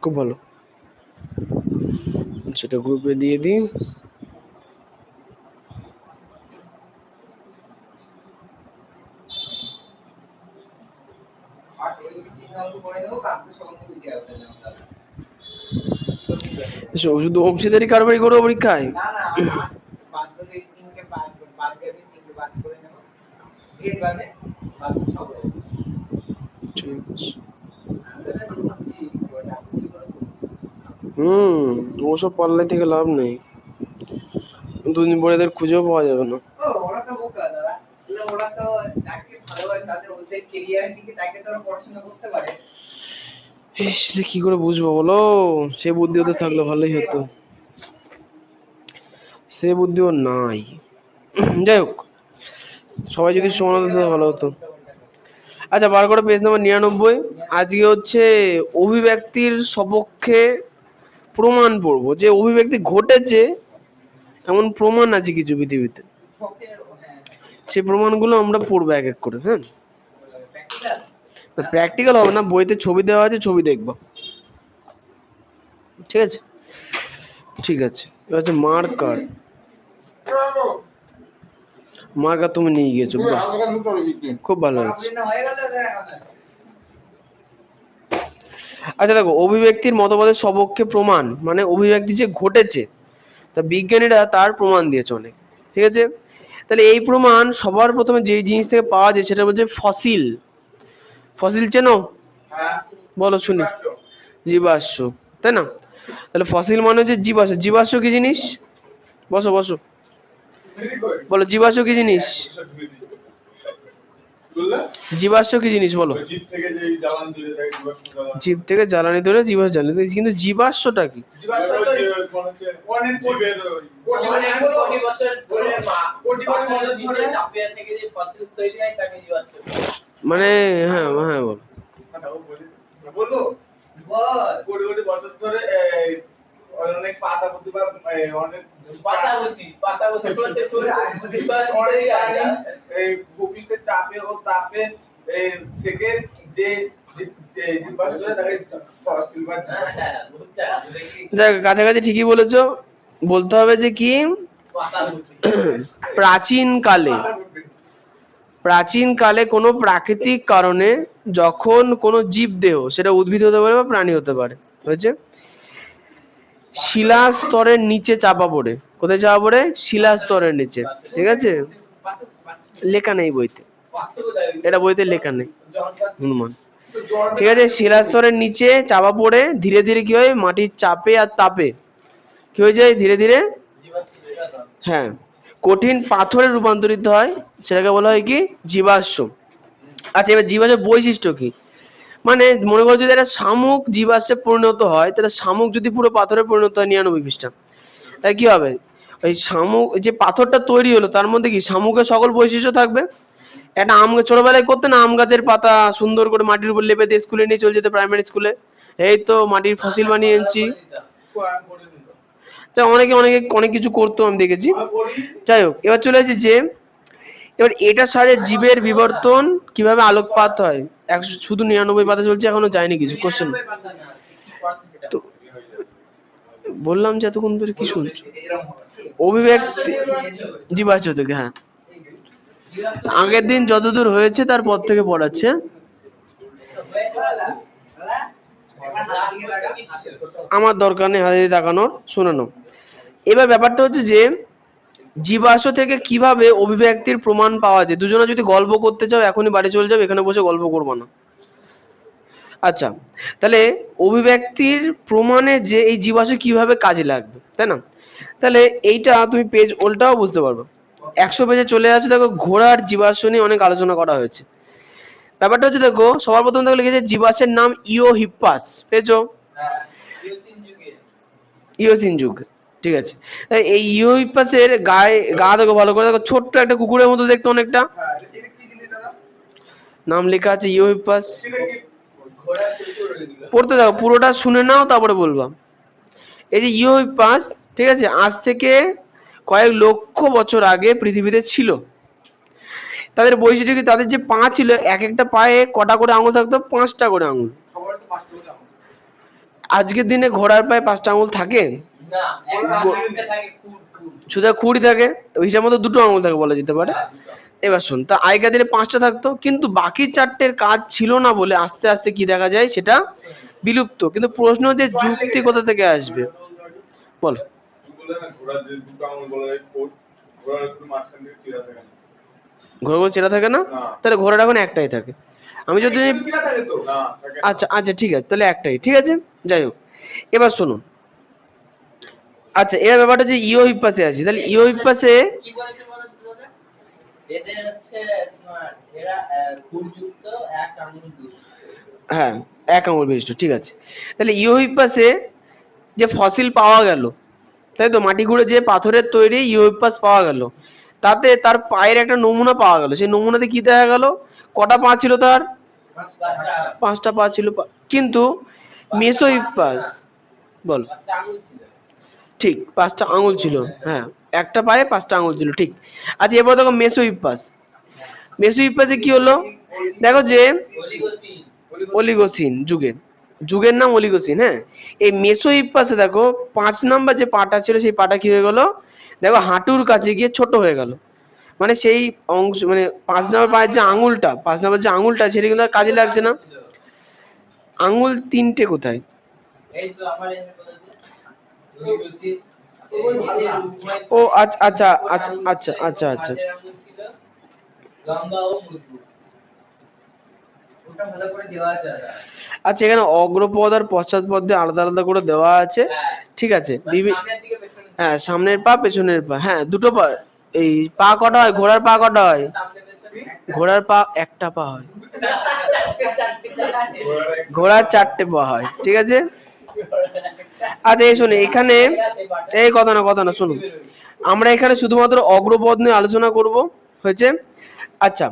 খুব ভালো, সেটা গ্রুপে দিয়ে দিই। শুধু অংশীদারি কারবারি করবো পরীক্ষায়? ঠিক আছে। ওসব পাল্লাই থেকে লাভ নেই, দুদিন পরে এদের খুঁজেও পাওয়া যাবে না। সেটা কি করে বুঝবো বলো? সে বুদ্ধি ওদের থাকলে ভালোই হতো, সে বুদ্ধি ওর নাই। যাই হোক, সবাই যদি সমান হতো ভালো হতো। আচ্ছা, বার করে পেজ নাম্বার 99। আজকে হচ্ছে অভিব্যক্তির সপক্ষে প্রমাণ পড়বো, যে অভিব্যক্তি ঘটেছে এমন প্রমাণ আছে কিছু পৃথিবীতে, সেই প্রমাণগুলো আমরা পড়বো এক এক করে। হ্যাঁ, প্র্যাকটিক্যাল হবে না, বইতে ছবি দেওয়া আছে, ছবি দেখবো। ঠিক আছে, ঠিক আছে। এবার হচ্ছে মার্কার। মার্কার তুমি নিয়ে গিয়েছো, খুব ভালো হয়েছে। আচ্ছা দেখো, অভিব্যক্তির মতবাদের সপক্ষে প্রমাণ মানে অভিব্যক্তি যে ঘটেছে, তা বিজ্ঞানীরা তার প্রমাণ দিয়েছে অনেক। ঠিক আছে, তাহলে এই প্রমাণ সবার প্রথমে যে জিনিস থেকে পাওয়া যায় সেটা বলছে ফসিল। ফসিল চেনো? বলো শুনি। জীবাশ্ম, তাই না? তাহলে ফসিল মানে হচ্ছে জীবাশ্ম। জীবাশ্ম কি জিনিস? বসো বসো, বলো জীবাশ্ম কি জিনিস? জীবাশ্ম কি জিনিস বলো? জীব থেকে জ্বালানি ধরে জীবাশ্ম জ্বালানি, কিন্তু জীবাশ্মটা কি? মানে হ্যাঁ হ্যাঁ বলো। অনেক পাতা পতি বা অনেক ভূপৃষ্ঠের চাপে ও তাপে থেকে যে কাছাকাছি ঠিকই বলেছো। বলতে হবে যে কি, প্রাচীনকালে কোনো প্রাকৃতিক কারণে যখন কোনো জীবদেহ, সেটা উদ্ভিদ হতে পারে বা প্রাণী হতে পারে, হয়েছে শিলাস্তরের নিচে চাপা পড়ে। কোথায় চাপা পড়ে? শিলাস্তরের নিচে। ঠিক আছে, লেখা নেই বইতে, এটা বইতে লেখা নেই হনুমান। ঠিক আছে, শিলাস্তরের নিচে চাপা পড়ে ধীরে ধীরে কি হয়, মাটির চাপে আর তাপে কি হয়ে যায় ধীরে ধীরে, হ্যাঁ, কঠিন পাথরে রূপান্তরিত হয়, সেটাকে বলা হয় কি, জীবাশ্ম। আচ্ছা, এবার জীবাশ্মের বৈশিষ্ট্য কি? মানে মনে করো যদি একটা শামুক জীবাশ্মে পরিণত হয়, তাহলে শামুক যদি পুরো পাথরে পরিণত হয় 99 পৃষ্ঠা, তাই কি হবে, ওই শামুক যে পাথরটা তৈরি হলো তার মধ্যে কি শামুকের সকল বৈশিষ্ট্য থাকবে। একটা আম ছোটবেলায় করতে না, আম গাছের পাতা সুন্দর করে মাটির উপর লেপে দিয়ে স্কুলে নিয়ে চলে যেতে, প্রাইমারি স্কুলে। এই তো মাটির ফসিল বানিয়ে এনেছি। অনেকে অনেকে অনেক কিছু করতো, আমি দেখেছি। যাই হোক, এবার চলে আসছে যে এবার এটার সাথে জীবের বিবর্তন কিভাবে আলোকপাত হয়। শুধু 99 পাতা চলছে, এখনো যায়নি কিছু কোশ্চেন। তো বললাম যে এতক্ষণ ধরে কি শুনছো? অভিব্যক্তি জীবাশ্ম থেকে, হ্যাঁ, আগের দিন যতদূর হয়েছে তারপর থেকে পড়াচ্ছে। আমার দরকার নেই হাতে তাকানোর, শুনে নাও। এবার ব্যাপারটা হচ্ছে যে জীবাশ্ম থেকে কিভাবে অভিব্যক্তির প্রমাণ পাওয়া যায়। দুজনে যদি গল্প করতে চাও এখনই বাড়ি চলে যাও, এখানে বসে গল্প করবো না। আচ্ছা, তাহলে অভিব্যক্তির প্রমাণে যে এই জীবাশ্ম কিভাবে কাজে লাগবে, তাই না? তাহলে এইটা তুমি পেজ ওল্টাও বুঝতে পারবে। 100 পেজে চলে আসছে, দেখো ঘোড়ার জীবাশ্ম নিয়ে অনেক আলোচনা করা হয়েছে। ব্যাপারটা হচ্ছে দেখো, সবার প্রথম দেখো লিখেছে জীবাশ্মের নাম ইওহিপ্পাস, পেয়েছো? ইওসিন যুগ, ঠিক আছে। এই ইওহিপ্পাসের গায়ে গা দেখো ভালো করে, দেখো ছোট্ট একটা কুকুরের মতো দেখতে অনেকটা, নাম লেখা আছে ইওহিপ্পাস। পড়তে দাও, পুরোটা শুনে নাও তারপরে বলবা। এই যে ইওহিপ্পাস, ঠিক আছে, আজ থেকে কয়েক লক্ষ বছর আগে পৃথিবীতে ছিল। তাদের বৈশিষ্ট্য কি, তাদের যে পা ছিল, এক একটা পায়ে কটা করে আঙুল থাকতো, 5টা করে আঙুল। আজকের দিনে ঘোড়ার পায়ে 5টা আঙুল থাকে? শুধু খুঁড়ি থাকে, ওই হিসাব মতো 2টো আঙুল থাকে বলা যেতে পারে। এবার শোন, তা আগেকার দিনে 5টা থাকতো, কিন্তু বাকি 4টের কাজ ছিল না বলে আস্তে আস্তে কি দেখা যায়, সেটা বিলুপ্ত। কিন্তু প্রশ্ন হচ্ছে যুক্তি কোথা থেকে আসবে বল। ঘোড়াগুলো চেরা থাকে না? তাহলে ঘোড়াটা এখন একটাই থাকে। আমি যদি আচ্ছা আচ্ছা ঠিক আছে, তাহলে একটাই ঠিক আছে। যাই হোক, এবার শুনুন। আচ্ছা, এর ব্যাপারটা যে ইও হিপ্পাসে আছে, তাহলে ইও হিপ্পাসে কি বলতে বলো তো? এদের হচ্ছে তোমার এরা খুরযুক্ত এক আঙুল বিশিষ্ট। হ্যাঁ, এক আঙুল বিশিষ্ট, ঠিক আছে। তাহলে ইও হিপ্পাসে যে ফসিল পাওয়া গেল, তাই তো, মাটি খুঁড়ে যে পাথরের তৈরি ইও হিপ্পাস পাওয়া গেল, তাতে তার পায়ের একটা নমুনা পাওয়া গেল। সেই নমুনাতে কি দেখা গেল, কটা পা ছিল তার? 5টা পা ছিল। কিন্তু মেসো হিপ্পাস, বল। ঠিক, 5টা আঙুল ছিল। হ্যাঁ, একটা পায়ে 5টা আঙুল ছিল, ঠিক। আচ্ছা, এবার দেখো মেসো হিপ্পাস। মেসো হিপ্পাসে কি হলো, দেখো যে অলিগোসিন যুগের নাম অলিগোসিন। হ্যাঁ, এই মেসো হিপ্পাসে দেখো 5 নাম্বার যে পাটা ছিল, সেই পাটা কি হয়ে গেল, দেখো হাঁটুর কাছে গিয়ে ছোট হয়ে গেল। মানে সেই অংশ, মানে 5 নাম্বার পায়ের যে আঙুলটা, 5 নাম্বার যে আঙুলটা, সেটা কিন্তু আর কাজে লাগছে না। আঙুল 3টে কোথায়? এই তো আমার এখানে বলেছে অলিগোসিন। ও আচ্ছা আচ্ছা আচ্ছা আচ্ছা আচ্ছা আচ্ছা, লম্বা ও মজবুত। ওটা ভালো করে দেওয়া আছে। আচ্ছা, এখানে অগ্রপদ আর পশ্চাৎপদ দিয়ে আলাদা আলাদা করে দেওয়া আছে, ঠিক আছে। হ্যাঁ, সামনের পা পেছনের পা, হ্যাঁ দুটো পা। এই পা কটা হয়, ঘোড়ার পা কটা হয়? ঘোড়ার পা একটা পা হয়, ঘোড়ার 4টে পা হয়, ঠিক আছে। আচ্ছা, এই শুনে এখানে, এই কথা না শুনুন, আমরা এখানে শুধুমাত্র অগ্রপদ নিয়ে আলোচনা করব, হয়েছে। আচ্ছা,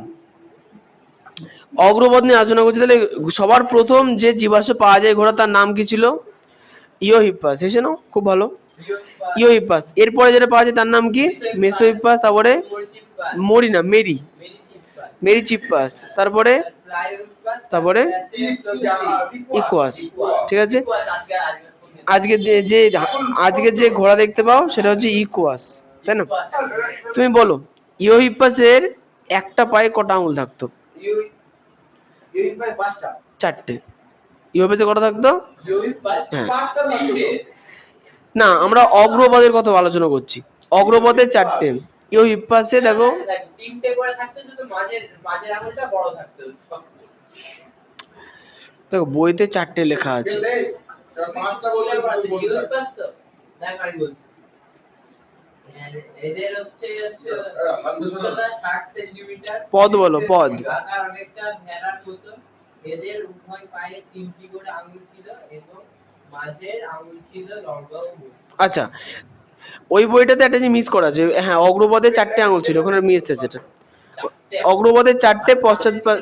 অগ্রপদ নিয়ে আলোচনা করছি, তাহলে সবার প্রথম যে জীবাশ্ম পাওয়া যায় ঘোড়া, তার নাম কি ছিল? ইও হিপ্পাস। এসে নাও, খুব ভালো, ইও হিপ্পাস। এরপরে যেটা পাওয়া যায় তার নাম কি? মেসো হিপ্পাস। তারপরে মেরি চিপ্পাস। তারপরে ইকুয়াস, ঠিক আছে। আজকে যে ঘোড়া দেখতে পাও সেটা হচ্ছে ইকুয়াস, তাই না? তুমি বলো, ইও হিপ্পাসের একটা পায়ে কটা আঙুল থাকতো? 4টে। ইও হিপ্পাসে কটা থাকতো? হ্যাঁ, না, আমরা অগ্রপদের কথা আলোচনা করছি। অগ্রপদে 4টে, ইও হিপ্পাসে দেখো 3টে করে থাকতো, শুধু মাঝের আঙুলটা বড় থাকতো। দেখো বইতে 4টে লেখা আছে। পদ বলো, পদ। এদের উভয় পায়ে 3টি করে আঙুল ছিল এবং মাঝের আঙুল ছিল লম্বা ও মোটা। আচ্ছা, ওই বইটাতে একটা জিনিস মিস করা আছে। হ্যাঁ, অগ্রপদে 4টে আঙুল ছিল, ওখানে মিস আছে। এটা অগ্রপদে 4টে, পশ্চাৎপদ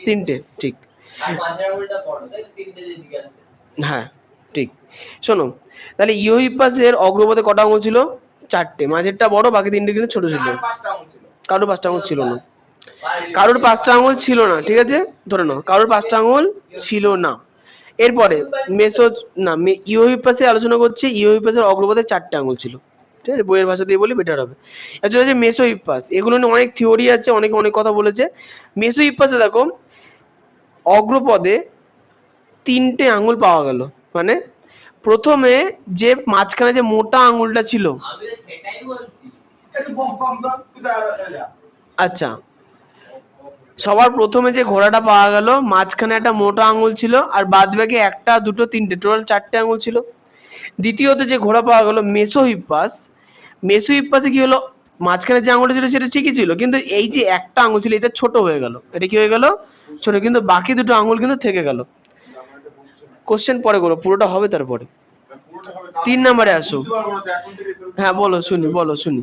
3টে, ঠিক। আর মাঝের আঙুলটা বড়, তাই 3টে দিকে আছে। হ্যাঁ, ঠিক। শোনো, তাহলে ইও হিপ্পাসের অগ্রপদে কটা আঙুল ছিল? 4টে। মাঝেরটা বড়, বাকি 3টে কিন্তু ছোট ছিল। কারোর 5টা আঙুল ছিল না, কারোর 5টা আঙুল ছিল না, ঠিক আছে, ধরে নাও কারোর 5টা আঙুল ছিল না। এরপরে মেসো না, ইও হিপ্পাসে আলোচনা করছি। ইও হিপ্পাসের অগ্রপদে 4টে আঙুল ছিল, ঠিক আছে, বইয়ের ভাষা দিয়ে বলি বেটার হবে। এটা হচ্ছে মেসো হিপ্পাস। এগুলো নিয়ে অনেক থিওরি আছে, অনেক অনেক কথা বলেছে। মেসো হিপ্পাসে দেখো অগ্রপদে 3টে আঙুল পাওয়া গেল। মানে প্রথমে যে মাঝখানে যে মোটা আঙুলটা ছিল, আচ্ছা, সবার প্রথমে যে ঘোড়াটা পাওয়া গেল, মাঝখানে একটা মোটা আঙুল ছিল, আর বাদ বাকি 1টা 2টো 3টে, টোটাল 4টে আঙুল ছিল। দ্বিতীয়ত যে ঘোড়া পাওয়া গেল মেসো হিপ্পাস, মেসো হিপ্পাসে কি হলো, মাঝখানে যে আঙুলটা ছিল সেটা ঠিকই ছিল, কিন্তু এই যে একটা আঙুল ছিল এটা ছোট হয়ে গেল। এটা কি হয়ে গেল? ছোট। কিন্তু বাকি 2টো আঙুল কিন্তু থেকে গেল। কোশ্চেন পরে করো, পুরোটা হবে তারপরে। 3 নম্বরে আসো। হ্যাঁ বলো, শুনি, বলো শুনি।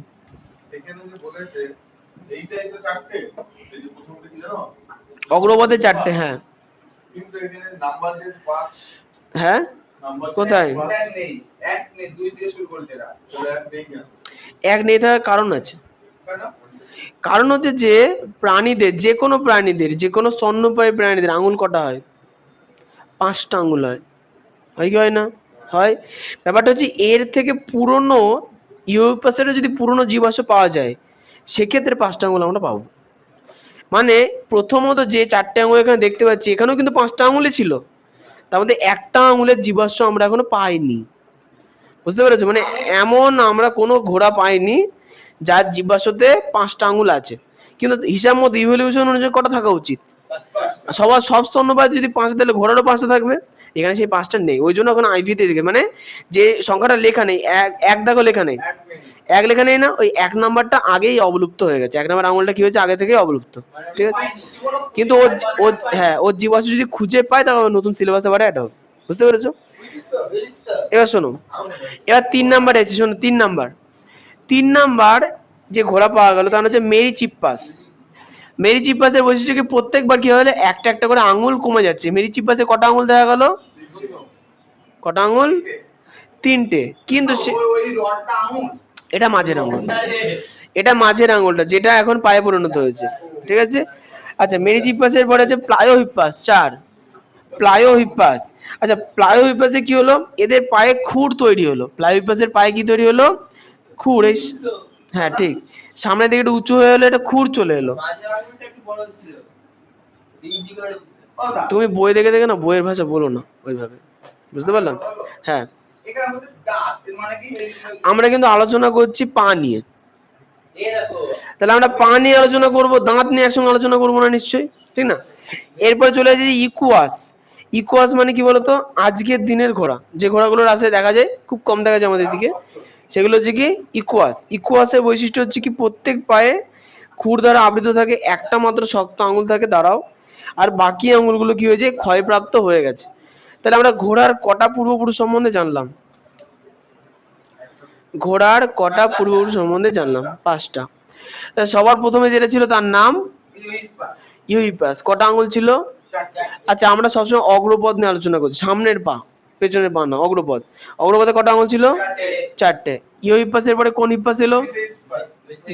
অগ্রপদে 4টে, হ্যাঁ। হ্যাঁ, কোথায়? এক নেই থাকার কারণ আছে। কারণ হচ্ছে যে প্রাণীদের, যে কোনো স্তন্যপায়ী প্রাণীদের আঙুল কটা হয়? 5টা আঙুল হয়, হয় কি হয় না? হয়। ব্যাপারটা হচ্ছে এর থেকে পুরনো ইউপাসের যদি পুরনো জীবাশ্ম পাওয়া যায় সেক্ষেত্রে 5টা আঙুল আমরা পাবো। মানে প্রথমত যে 4টে আঙুল এখানে দেখতে পাচ্ছি এখানেও কিন্তু 5টা আঙুলই ছিল, তার মধ্যে একটা আঙুলের জীবাশ্ম আমরা এখনো পাইনি। বুঝতে পেরেছো? মানে এমন আমরা কোনো ঘোড়া পাইনি যার জীবাশ্মতে 5টা আঙুল আছে। কিন্তু হিসাব মতো ইভলিউশন অনুযায়ী কটা থাকা উচিত? সবার সব স্তন্যপায়ী যদি 5 তাহলে ঘোড়ারও 5টা থাকবে। এখানে সেই 5টা নেই, ওই জন্য এখন আইভিতে দিকে মানে যে সংখ্যাটা লেখা নেই, এক দাগও লেখা নেই, এক লেখা নেই না, ওই 1 নাম্বারটা আগেই অবলুপ্ত হয়ে গেছে। 1 নাম্বার আঙুলটা কি হয়েছে আগে থেকেই অবলুপ্ত, ঠিক আছে? কিন্তু ওর হ্যাঁ ওর জীবাশ্ম যদি খুঁজে পায় তাহলে নতুন সিলেবাসে আবার অ্যাড হবে। বুঝতে পেরেছো? এবার শোনো, এবার 3 নাম্বার আছে, শোনো 3 নাম্বার যে ঘোড়া পাওয়া গেল তার হচ্ছে মেরি চিপ্পাস। মেরি চিপ্পাসের বৈশিষ্ট্য কি প্রত্যেকবার কি হলো একটা একটা করে আঙুল কমে যাচ্ছে। মেরি চিপ্পাসে কটা আঙুল দেখা গেল? কটা আঙুল? 3টে। কিন্তু এটা মাঝের আঙুল, এটা মাঝের আঙুলটা যেটা এখন পায়ে পরিণত হয়েছে, ঠিক আছে? আচ্ছা মেরি চিপ্পাসের পরে আছে প্লায়োহিপ্পাস 4, প্লায়োহিপ্পাস। আচ্ছা প্লায়োহিপ্পাসে কি হলো, এদের পায়ে খুর তৈরি হলো। প্লায়োহিপ্পাসের পায়ে কি তৈরি হলো? খুর। হ্যাঁ ঠিক, সামনের দিকে একটু উঁচু হয়ে এলো, এটা খুর চলে এলো। তুমি বই দেখে দেখে না বইয়ের ভাষা বলো না ওইভাবে, বুঝতে পারলাম? হ্যাঁ আমরা কিন্তু আলোচনা করছি পা নিয়ে, তাহলে আমরা পা নিয়ে আলোচনা করব, দাঁত নিয়ে একসঙ্গে আলোচনা করবো না নিশ্চয়ই, ঠিক না? এরপর চলে যাচ্ছে ইকুয়াস। ইকুয়াস মানে কি বলতো, আজকের দিনের ঘোড়া, যে ঘোড়াগুলো রাস্তায় দেখা যায়, খুব কম দেখা যায় আমাদের দিকে, সেগুলো হচ্ছে কি ইকুয়াস। ইকুয়াসের বৈশিষ্ট্য হচ্ছে কি প্রত্যেক পায়ে খুর দ্বারা আবৃত থাকে, একটা মাত্র শক্ত আঙুল থাকে দাঁড়াও, আর বাকি আঙুলগুলো কি হয়েছে ক্ষয়প্রাপ্ত হয়ে গেছে। তাহলে আমরা ঘোড়ার কটা পূর্বপুরুষ সম্বন্ধে জানলাম? ঘোড়ার কটা পূর্বপুরুষ সম্বন্ধে জানলাম? 5টা। সবার প্রথমে যেটা ছিল তার নাম ইউহিপাস। কটা আঙুল ছিল? আচ্ছা আমরা সবসময় অগ্রপদ নিয়ে আলোচনা করছি, সামনের পা, পেছনের পা না, অগ্রপদ। অগ্রপদে কটা আঙুল ছিল? 4টে। ইউহিপাসের পরে কোন হিপ্পাস এলো?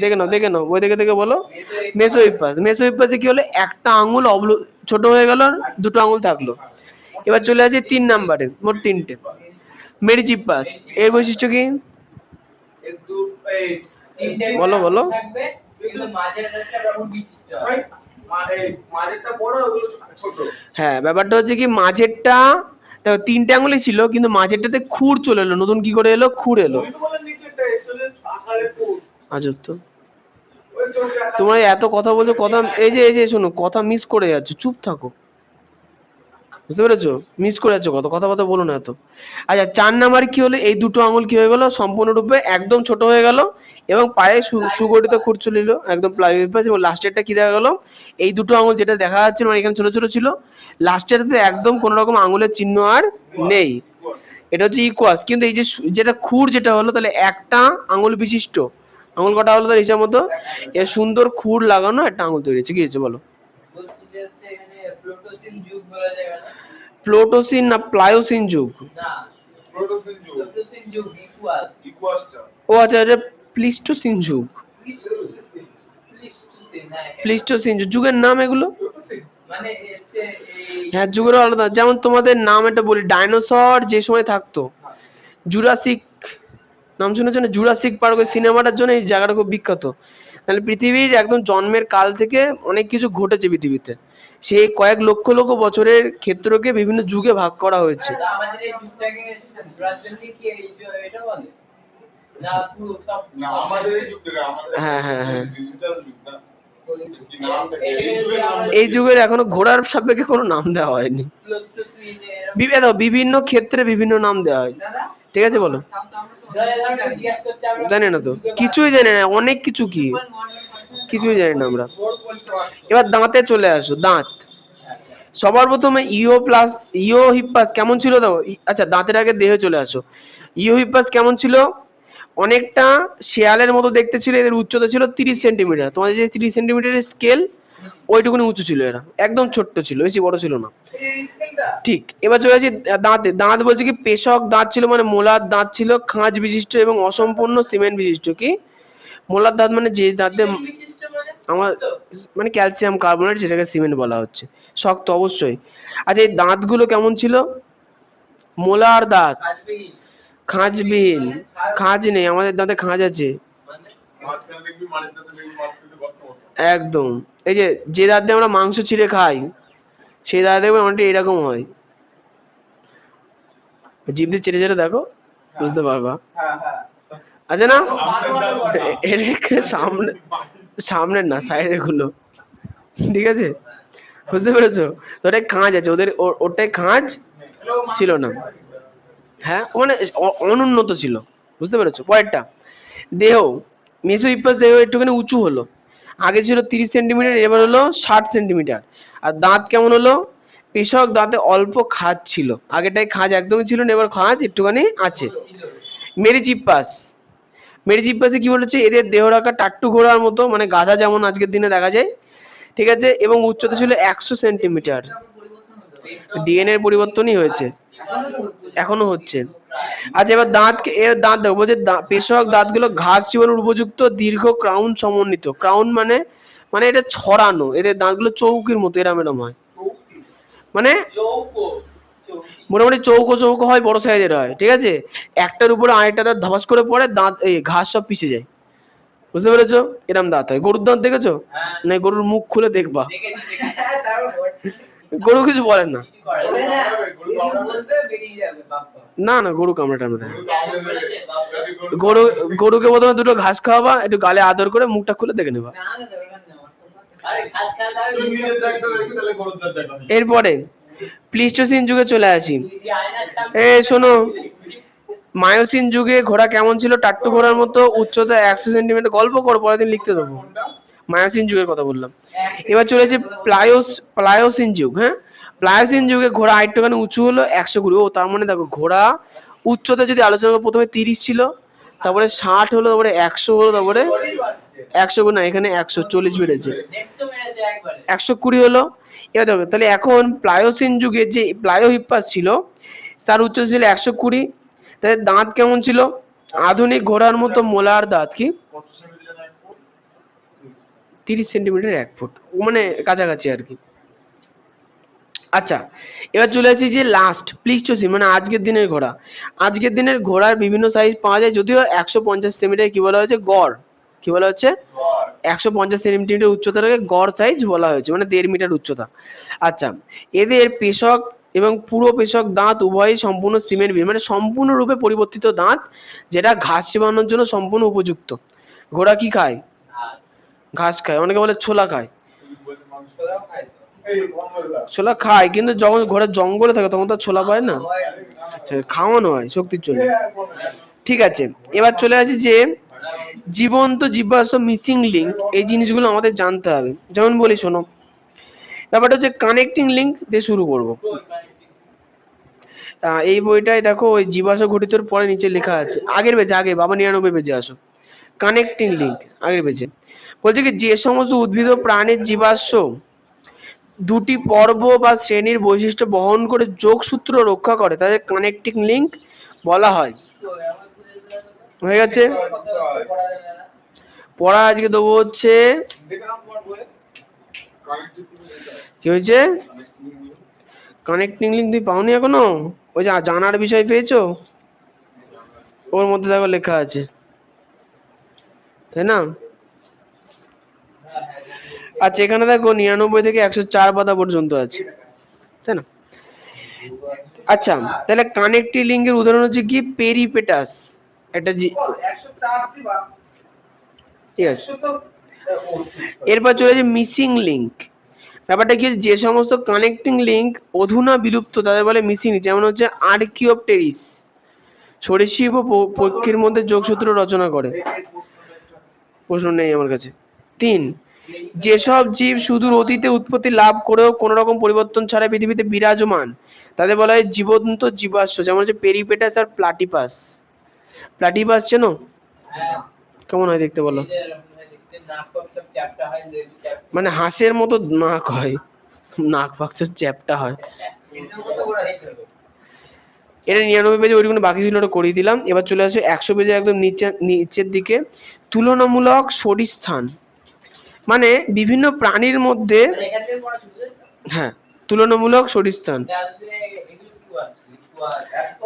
দেখে নাও বই দেখে দেখে বলো। মেসোহিপ্পাস। মেসোহিপ্পাসে কি হলো, একটা আঙুল ছোট হয়ে গেল, দুটো আঙুল থাকলো। এবার চলে আসে 3 নাম্বারে, মোট 3টে। মেরিচিপ্পাস, এর বৈশিষ্ট্য কি? বলো বলো। হ্যাঁ ব্যাপারটা হচ্ছে কি মাঝেরটা দেখো 3টে আঙুলই ছিল, কিন্তু মাঝেরটাতে খুর চলে এলো। নতুন কি করে এলো? খুর এলো। আজব তো, তোমরা এত কথা বলছো, কথা এই যে শোনো, কথা মিস করে যাচ্ছ, চুপ থাকো। বুঝতে পেরেছো? মিস করে যাচ্ছ, কথা বলো না এত। আচ্ছা 4 নাম্বার কি হলো, এই দুটো আঙুল কি হয়ে গেল সম্পূর্ণরূপে একদম ছোট হয়ে গেল এবং পায়ে সুগঠিত খুর চলে এলো, একদম প্লায়োহিপ্পাস। এবং লাস্টেরটা কি দেখা গেল, এই দুটো আঙুল যেটা দেখা যাচ্ছে মানে এখানে ছোট ছোট ছিল, লাস্টেরটাতে একদম কোনো রকম আঙুলের চিহ্ন আর নেই। এটা হচ্ছে ইকুয়াস। কিন্তু এই যে যেটা খুর যেটা হলো, তাহলে একটা আঙুল বিশিষ্ট আঙুল কটা হলো তার হিসাব মতো? এর সুন্দর খুর লাগানো একটা আঙুল তৈরি হচ্ছে। কি হচ্ছে বলো? প্লোটোসিন না প্লায়োসিন যুগ? ও আচ্ছা, এটা প্লিস্টোসিন যুগ। প্লিস্টোসিন যুগের নাম এগুলো? হ্যাঁ যুগেরও আলাদা। যেমন তোমাদের নাম এটা বলি, ডাইনোসর যে সময় থাকতো, জুরাসিক নাম শুনেছো না? জুরাসিক পার্ক, ওই সিনেমাটার জন্য এই জায়গাটা খুব বিখ্যাত। তাহলে পৃথিবীর একদম জন্মের কাল থেকে অনেক কিছু ঘটেছে পৃথিবীতে, সেই কয়েক লক্ষ লক্ষ বছরের ক্ষেত্রকে বিভিন্ন যুগে ভাগ করা হয়েছে। হ্যাঁ হ্যাঁ হ্যাঁ, এই যুগের এখনো ঘোড়ার সাপেক্ষে কোনো নাম দেওয়া হয়নি। বিভিন্ন ক্ষেত্রে বিভিন্ন নাম দেওয়া হয়, ঠিক আছে? বলো। জানি না তো, কিছুই জানি না, অনেক কিছু কি কিছুই জানি না আমরা। এবার দাঁতে চলে আসো, দাঁত। সবার প্রথমে ইওহিপ্পাস কেমন ছিল তো? আচ্ছা দাঁতের আগে দেহে চলে আসো। ইওহিপ্পাস কেমন ছিল? অনেকটা শেয়ালের মতো দেখতে ছিল। এদের উচ্চতা ছিল 30 সেন্টিমিটার। তোমাদের যে 30 সেন্টিমিটারের স্কেল, ওইটুকুনি উঁচু ছিল। এরা একদম ছোট্ট ছিল, বেশি বড় ছিল না। ঠিক। এবার চলে আসি দাঁতে। দাঁত বলছে কি পেশক দাঁত ছিল, মানে মোলার দাঁত ছিল, খাঁজ বিশিষ্ট এবং অসম্পূর্ণ সিমেন্ট বিশিষ্ট। কি মোলার দাঁত? মানে যে দাঁতে আমার মানে ক্যালসিয়াম কার্বনেট, যেটাকে সিমেন্ট বলা হচ্ছে। শক্ত অবশ্যই। আচ্ছা এই দাঁতগুলো কেমন ছিল? মোলার দাঁত, খাঁজবিহীন। খাঁজ নেই, আমাদের দাঁতে খাঁজ আছে। একদম। এই যে যে দাঁত দিয়ে আমরা মাংস ছিঁড়ে খাই, সেই দাঁত দেখবে অনেকটা এরকম হয়। জিভ দিয়ে চেটে চেটে দেখো, বুঝতে পারবা। আছে না? এর সামনে, সামনের না, সাইডের গুলো। ঠিক আছে, বুঝতে পেরেছো? তো ওটাই খাঁজ আছে, ওদের ওটাই খাঁজ ছিল না। হ্যাঁ মানে অনুন্নত ছিল, বুঝতে পেরেছো? পরেরটা, দেহ, মেসোহিপাস দেহ একটুখানি উঁচু হলো। আগে ছিল 30 সেন্টিমিটার, এবার হলো 60 সেন্টিমিটার। আর দাঁত কেমন হলো? পেশক দাঁতে অল্প খাঁজ ছিল, আগেটাই খাঁজ একদমই ছিল না, এবার খাঁজ একটুখানি আছে। মেরিচিপ্পাস, মেরিচিপ্পাসে কি বলেছে? এদের দেহ রাখা টাট্টু ঘোড়ার মতো, মানে গাধা যেমন আজকের দিনে দেখা যায়, ঠিক আছে, এবং উচ্চতা ছিল 100 সেন্টিমিটার। ডিএনএ এর পরিবর্তনই হয়েছে, এখনো হচ্ছে। আচ্ছা এবার দাঁত, এর দাঁত দেখো, বলছে পেশক দাঁতগুলো ঘাস চিবানোর উপযুক্ত, দীর্ঘ ক্রাউন সমন্বিত। ক্রাউন মানে, মানে এটা ছড়ানো, এদের দাঁতগুলো চৌকির মতো এরম এরম হয়, মানে মোটামুটি চৌকো চৌকো হয়, বড় সাইজের হয়, ঠিক আছে। একটার উপরে আরেকটা দাঁত ধপাস করে পড়ে, দাঁত এই ঘাস সব পিষে যায়, বুঝতে পেরেছো? এরম দাঁত হয়। গরুর দাঁত দেখেছো? না, গরুর মুখ খুলে দেখবা, গরু কিছু বলেন না। না না, গরু কামড়ে টামড়ে দেয় না। গরু, গরুকে প্রথমে দুটো ঘাস খাওয়াবা, একটু গালে আদর করে মুখটা খুলে দেখে নেবা। এরপরে প্লিস্টোসিন যুগে চলে আসি। শোনো, মায়োসিন যুগে ঘোড়া কেমন ছিল? টাট্টু ঘোড়ার মতো, উচ্চতা 100 সেন্টিমিটার। গল্প করো, পরের দিন লিখতে দেবো। মায়োসিন যুগের কথা বললাম। এবার চলেছে প্লায়োসিন যুগ। হ্যাঁ, প্লায়োসিন যুগে ঘোড়া আরেকটুখানি উঁচু হলো, 120। ও তার মানে দেখো, ঘোড়া উচ্চতা যদি আলোচনা করি, প্রথমে 30 ছিল, তারপরে 60 হলো, তারপরে 100 হলো, তারপরে 100 না, এখানে 140 বেড়েছে, 120 হলো। এবার দেখো তাহলে এখন প্লায়োসিন যুগে যে প্লায়োহিপ্পাস ছিল, তার উচ্চতা ছিল 120। তাদের দাঁত কেমন ছিল? আধুনিক ঘোড়ার মতো মোলার দাঁত। কি 30 সেন্টিমিটার 1 ফুট, মানে কাছাকাছি আর কি। আচ্ছা এবার চলে আসি যে লাস্ট প্লিস্টোসিন, মানে আজকের দিনের ঘোড়া। আজকের দিনের ঘোড়ার বিভিন্ন সাইজ পাওয়া যায়, যদিও 150 সেন্টিমিটার কি বলা হয়েছে? গড়। কি বলা হচ্ছে? 150 সেন্টিমিটার উচ্চতাটাকে গড় সাইজ বলা হয়েছে, মানে 1.5 মিটার উচ্চতা। আচ্ছা, এদের পেশক এবং পুরো পেশক দাঁত উভয়ই সম্পূর্ণ সিমেন্ট বিহীন, মানে সম্পূর্ণরূপে পরিবর্তিত দাঁত, যেটা ঘাস চিবানোর জন্য সম্পূর্ণ উপযুক্ত। ঘোড়া কি খায়? ঘাস খায়, অনেকে বলে ছোলা খায়। ছোলা খায়, কিন্তু যখন ঘোড়া জঙ্গলে থাকে তখন তো ছোলা পায় না, খাওয়ানো হয় শক্তির জন্য। ঠিক আছে, এবার চলে আসি যে জীবন্ত জীবাশ্ম, মিসিং লিঙ্ক, এই জিনিসগুলো আমাদের জানতে হবে। যেমন বলি শোনো, ব্যাপারটা হচ্ছে কানেক্টিং লিঙ্ক দিয়ে শুরু করব। এই বইটাই দেখো, ওই জীবাশ্ম ঘটিতর পরে নিচে লেখা আছে, আগের পেজে, আগে বাবা 99 পেজে আসো, কানেক্টিং লিঙ্ক আগের পেজে। বলছে কি, যে সমস্ত উদ্ভিদ ও প্রাণীর জীবাশ্ম দুটি পর্ব বা শ্রেণীর বৈশিষ্ট্য বহন করে যোগসূত্র রক্ষা করে, তাদের কানেক্টিং লিঙ্ক বলা হয়। হয়ে গেছে পড়া। আজকে দেবো হচ্ছে, কি হয়েছে? কানেক্টিং লিঙ্ক তুমি পাওনি এখনো? ওই যে জানার বিষয় পেয়েছো, ওর মধ্যে দেখো লেখা আছে, তাই না? আচ্ছা এখানে দেখো 99 থেকে 104 পাতা পর্যন্ত আছে, তাই না? আচ্ছা তাহলে কানেক্টিং লিঙ্কের উদাহরণ হচ্ছে কি? পেরিপেটাস, একটা ঠিক আছে। এরপর চলে যাচ্ছে মিসিং লিঙ্ক। ব্যাপারটা কি, যে সমস্ত কানেক্টিং লিঙ্ক অধুনা বিলুপ্ত তাদের বলে মিসিং। যেমন হচ্ছে আর্কিওপটেরিস, সরীসৃপ ও পক্ষীর মধ্যে যোগসূত্র রচনা করে। প্রশ্ন নেই আমার কাছে। 3, যেসব জীব সুদূর অতীতে উৎপত্তি লাভ করেও কোন রকম পরিবর্তন ছাড়া পৃথিবীতে বিরাজমান, তাদের বলা হয় জীবন্ত জীবাশ্ম। যেমন হচ্ছে পেরিপেটাস আর প্লাটিপাস। প্লাটিপাস চেনো? কেমন হয় দেখতে বলো? মানে হাঁসের মতো নাক হয়, নাক পাকছে চ্যাপটা হয়। এটা 99 পেজে, ওইটুকু বাকি ছিল, ওটা করিয়ে দিলাম। এবার চলে আসে 100 পেজে একদম নিচের দিকে, তুলনামূলক শরীরস্থান। মানে বিভিন্ন প্রাণীর মধ্যে, হ্যাঁ, তুলনামূলক শরীরস্থান।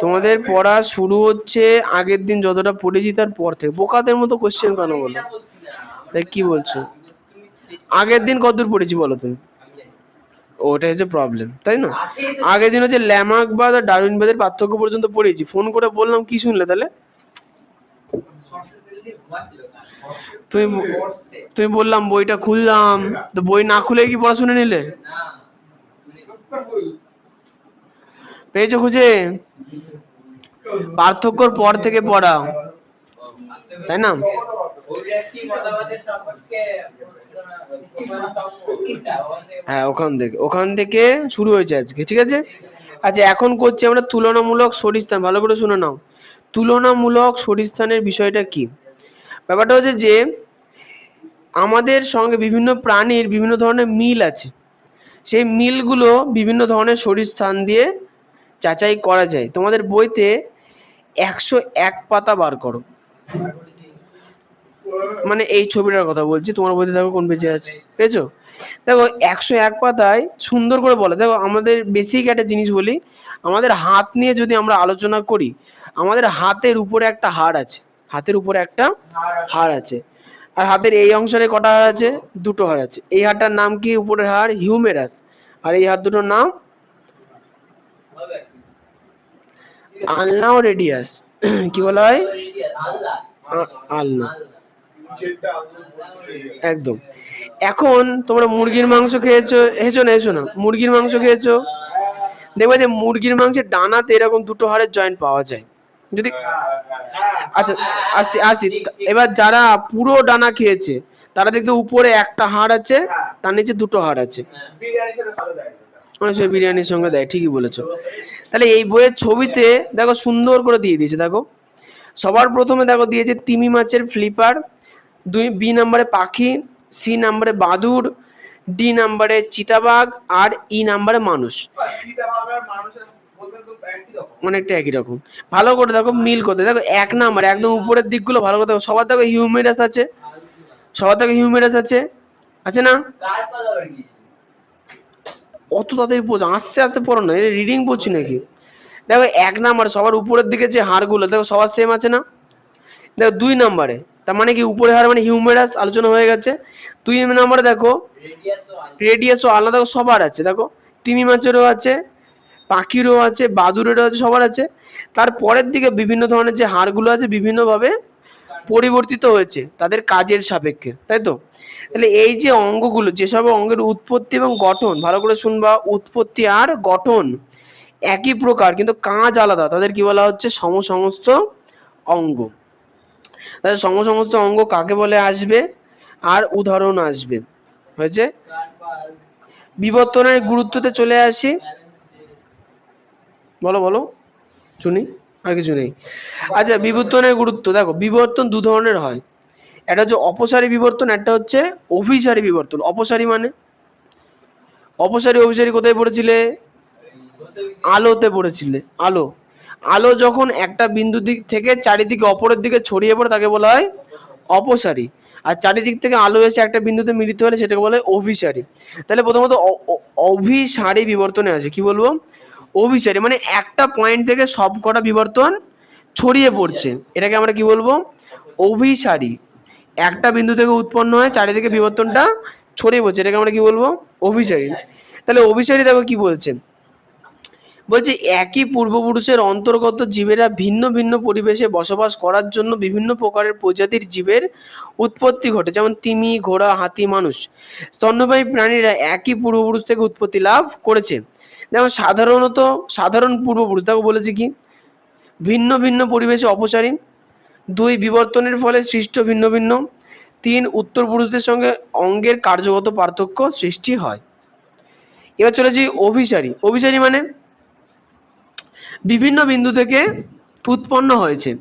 তোমাদের পড়া শুরু হচ্ছে আগের দিন যতটা পড়েছি তার পর থেকে। বোকাদের মতো কোশ্চেন কেন বলো? তাই কি বলছো? আগের দিন কতদূর পড়েছি বলো তুমি? ওটাই হচ্ছে প্রবলেম, তাই না? আগের দিন হচ্ছে ল্যামার্কবাদ আর ডারউইনবাদের পার্থক্য পর্যন্ত পড়েছি। ফোন করে বললাম, কি শুনলে তাহলে? তুমি তুমি বললাম বইটা খুললাম, তো বই না খুলে কি পড়াশোনা নিলে? পেয়েছো খুঁজে? পার্থক্যর পর থেকে পড়া, তাই না? হ্যাঁ, ওখান থেকে শুরু হয়েছে আজকে, ঠিক আছে? আচ্ছা, এখন করছি আমরা তুলনামূলক শরীরস্থান। ভালো করে শুনে নাও, তুলনামূলক শরীরস্থানের বিষয়টা কি। ব্যাপারটা হচ্ছে যে আমাদের সঙ্গে বিভিন্ন প্রাণীর বিভিন্ন ধরনের মিল আছে। সেই মিলগুলো বিভিন্ন ধরনের শরীরস্থান দিয়ে যাচাই করা যায়। তোমাদের বইতে 101 পাতা বার করো, মানে এই ছবিটার কথা বলছি। তোমার বইতে দেখো কোন পেজে আছে, পেয়েছো? দেখো 101 পাতায় সুন্দর করে বলে। দেখো আমাদের বেসিক একটা জিনিস বলি, আমাদের হাত নিয়ে যদি আমরা আলোচনা করি, আমাদের হাতের উপরে একটা হাড় আছে, হাতের উপরে একটা হাড় আছে। আর হাতের এই অংশে কটা হাড় আছে? দুটো হাড় আছে। এই হাড়টার নাম কি? উপরের হাড় হিউমেরাস। আর এই হাড় দুটোর নাম আলনা ও রেডিয়াস। কি বলা হয়? আলনা, একদম। এখন তোমরা মুরগির মাংস খেয়েছো, হেছো না হেছো না? মুরগির মাংস খেয়েছো, দেখবে যে মুরগির মাংসের ডানাতে এরকম দুটো হাড়ের জয়েন্ট পাওয়া যায়। যদি আচ্ছা, আসি আসি এবার যারা পুরো ডানা খেয়েছে তারা দেখতে উপরে একটা হাড় আছে, তার নিচে দুটো হাড় আছে। অনেক সময় বিরিয়ানির সঙ্গে দেয়, ঠিকই বলেছো। তাহলে এই বইয়ের ছবিতে দেখো সুন্দর করে দিয়ে দিয়েছে। দেখো সবার প্রথমে দেখো দিয়েছে তিমি মাছের ফ্লিপার, বি নাম্বারে পাখি, সি নাম্বারে বাদুড়, ডি নাম্বারে চিতাবাঘ, আর ই নাম্বারে মানুষ। অনেকটা একই রকম। ভালো করে দেখো মিল করতে দেখো। এক নাম্বার একদম উপরের দিকগুলো ভালো করে দেখো। সবার দেখো হিউমেরাস আছে, সবার দেখো হিউমেরাস আছে, আছে না? অত তাড়াতাড়ি পড়ছো, আস্তে আস্তে পড়ো না, এটা রিডিং পড়ছি নাকি? দেখো এক নাম্বার সবার উপরের দিকে যে হাড়গুলো দেখো সবার সেম আছে না? দেখো দুই নাম্বারে, তার মানে কি উপরে হাড় মানে হিউমেরাস, আলোচনা হয়ে গেছে। দুই নাম্বারে দেখো রেডিয়াস ও আলাদা সবার আছে। দেখো তিমি মাছেরও আছে, পাখিরও আছে, বাদুড়েরও আছে, সবার আছে। তার পরের দিকে বিভিন্ন ধরনের যে হাড়গুলো আছে বিভিন্নভাবে পরিবর্তিত হয়েছে তাদের কাজের সাপেক্ষে, তাই তো? তাহলে এই যে অঙ্গগুলো, যেসব অঙ্গের উৎপত্তি এবং গঠন, ভালো করে শুনবা, উৎপত্তি আর গঠন একই প্রকার কিন্তু কাজ আলাদা, তাদের কি বলা হচ্ছে? সমসমস্ত অঙ্গ। তাহলে সমসমস্ত অঙ্গ কাকে বলে আসবে, আর উদাহরণ আসবে। হয়েছে? বিবর্তনের গুরুত্বতে চলে আসি। বলো বলো, শুনি, আর কিছু নেই। আচ্ছা, বিবর্তনের গুরুত্ব দেখো। বিবর্তন দু ধরনের হয়, একটা হচ্ছে অপসারী বিবর্তন, একটা হচ্ছে অভিসারী বিবর্তন। অপসারী মানে অপসারী অভিসারী কোথায় পড়েছিলে? আলোতে পড়েছিলে। আলো, আলো যখন একটা বিন্দু দিক থেকে চারিদিকে অপরের দিকে ছড়িয়ে পড়ে তাকে বলা হয় অপসারী। আর চারিদিক থেকে আলো এসে একটা বিন্দুতে মিলিত হলে সেটাকে বলে অভিসারী। তাহলে প্রথমত অভিসারী বিবর্তনে আছে, কি বলবো? অভিসারী মানে একটা পয়েন্ট থেকে সব কটা বিবর্তন ছড়িয়ে পড়ছে, এটাকে আমরা কি বলবো? অভিসারী। একটা বিন্দু থেকে উৎপন্ন হয় চারিদিকে বিবর্তনটা ছড়িয়ে পড়ছে, এটাকে আমরা কি বলবো? অভিসারী। তাহলে অভিসারী দেখো কি বলছে, বলছে একই পূর্বপুরুষের অন্তর্গত জীবেরা ভিন্ন ভিন্ন পরিবেশে বসবাস করার জন্য বিভিন্ন প্রকারের প্রজাতির জীবের উৎপত্তি ঘটে, যেমন তিমি, ঘোড়া, হাতি, মানুষ। স্তন্যপায়ী প্রাণীরা একই পূর্বপুরুষ থেকে উৎপত্তি লাভ করেছে। যেমন সাধারণ পূর্বপুরুষ দেখো বলেছে কি, ভিন্ন ভিন্ন পরিবেশে অপসারী। দুই, বিবর্তনের ফলে সৃষ্ট ভিন্ন ভিন্ন। তিন, উত্তর পুরুষদের সঙ্গে অঙ্গের কার্যগত পার্থক্য সৃষ্টি হয়। এবার চলেছি অভিসারী। অভিসারী মানে বিভিন্ন বিন্দু থেকে উৎপন্ন হয়েছে,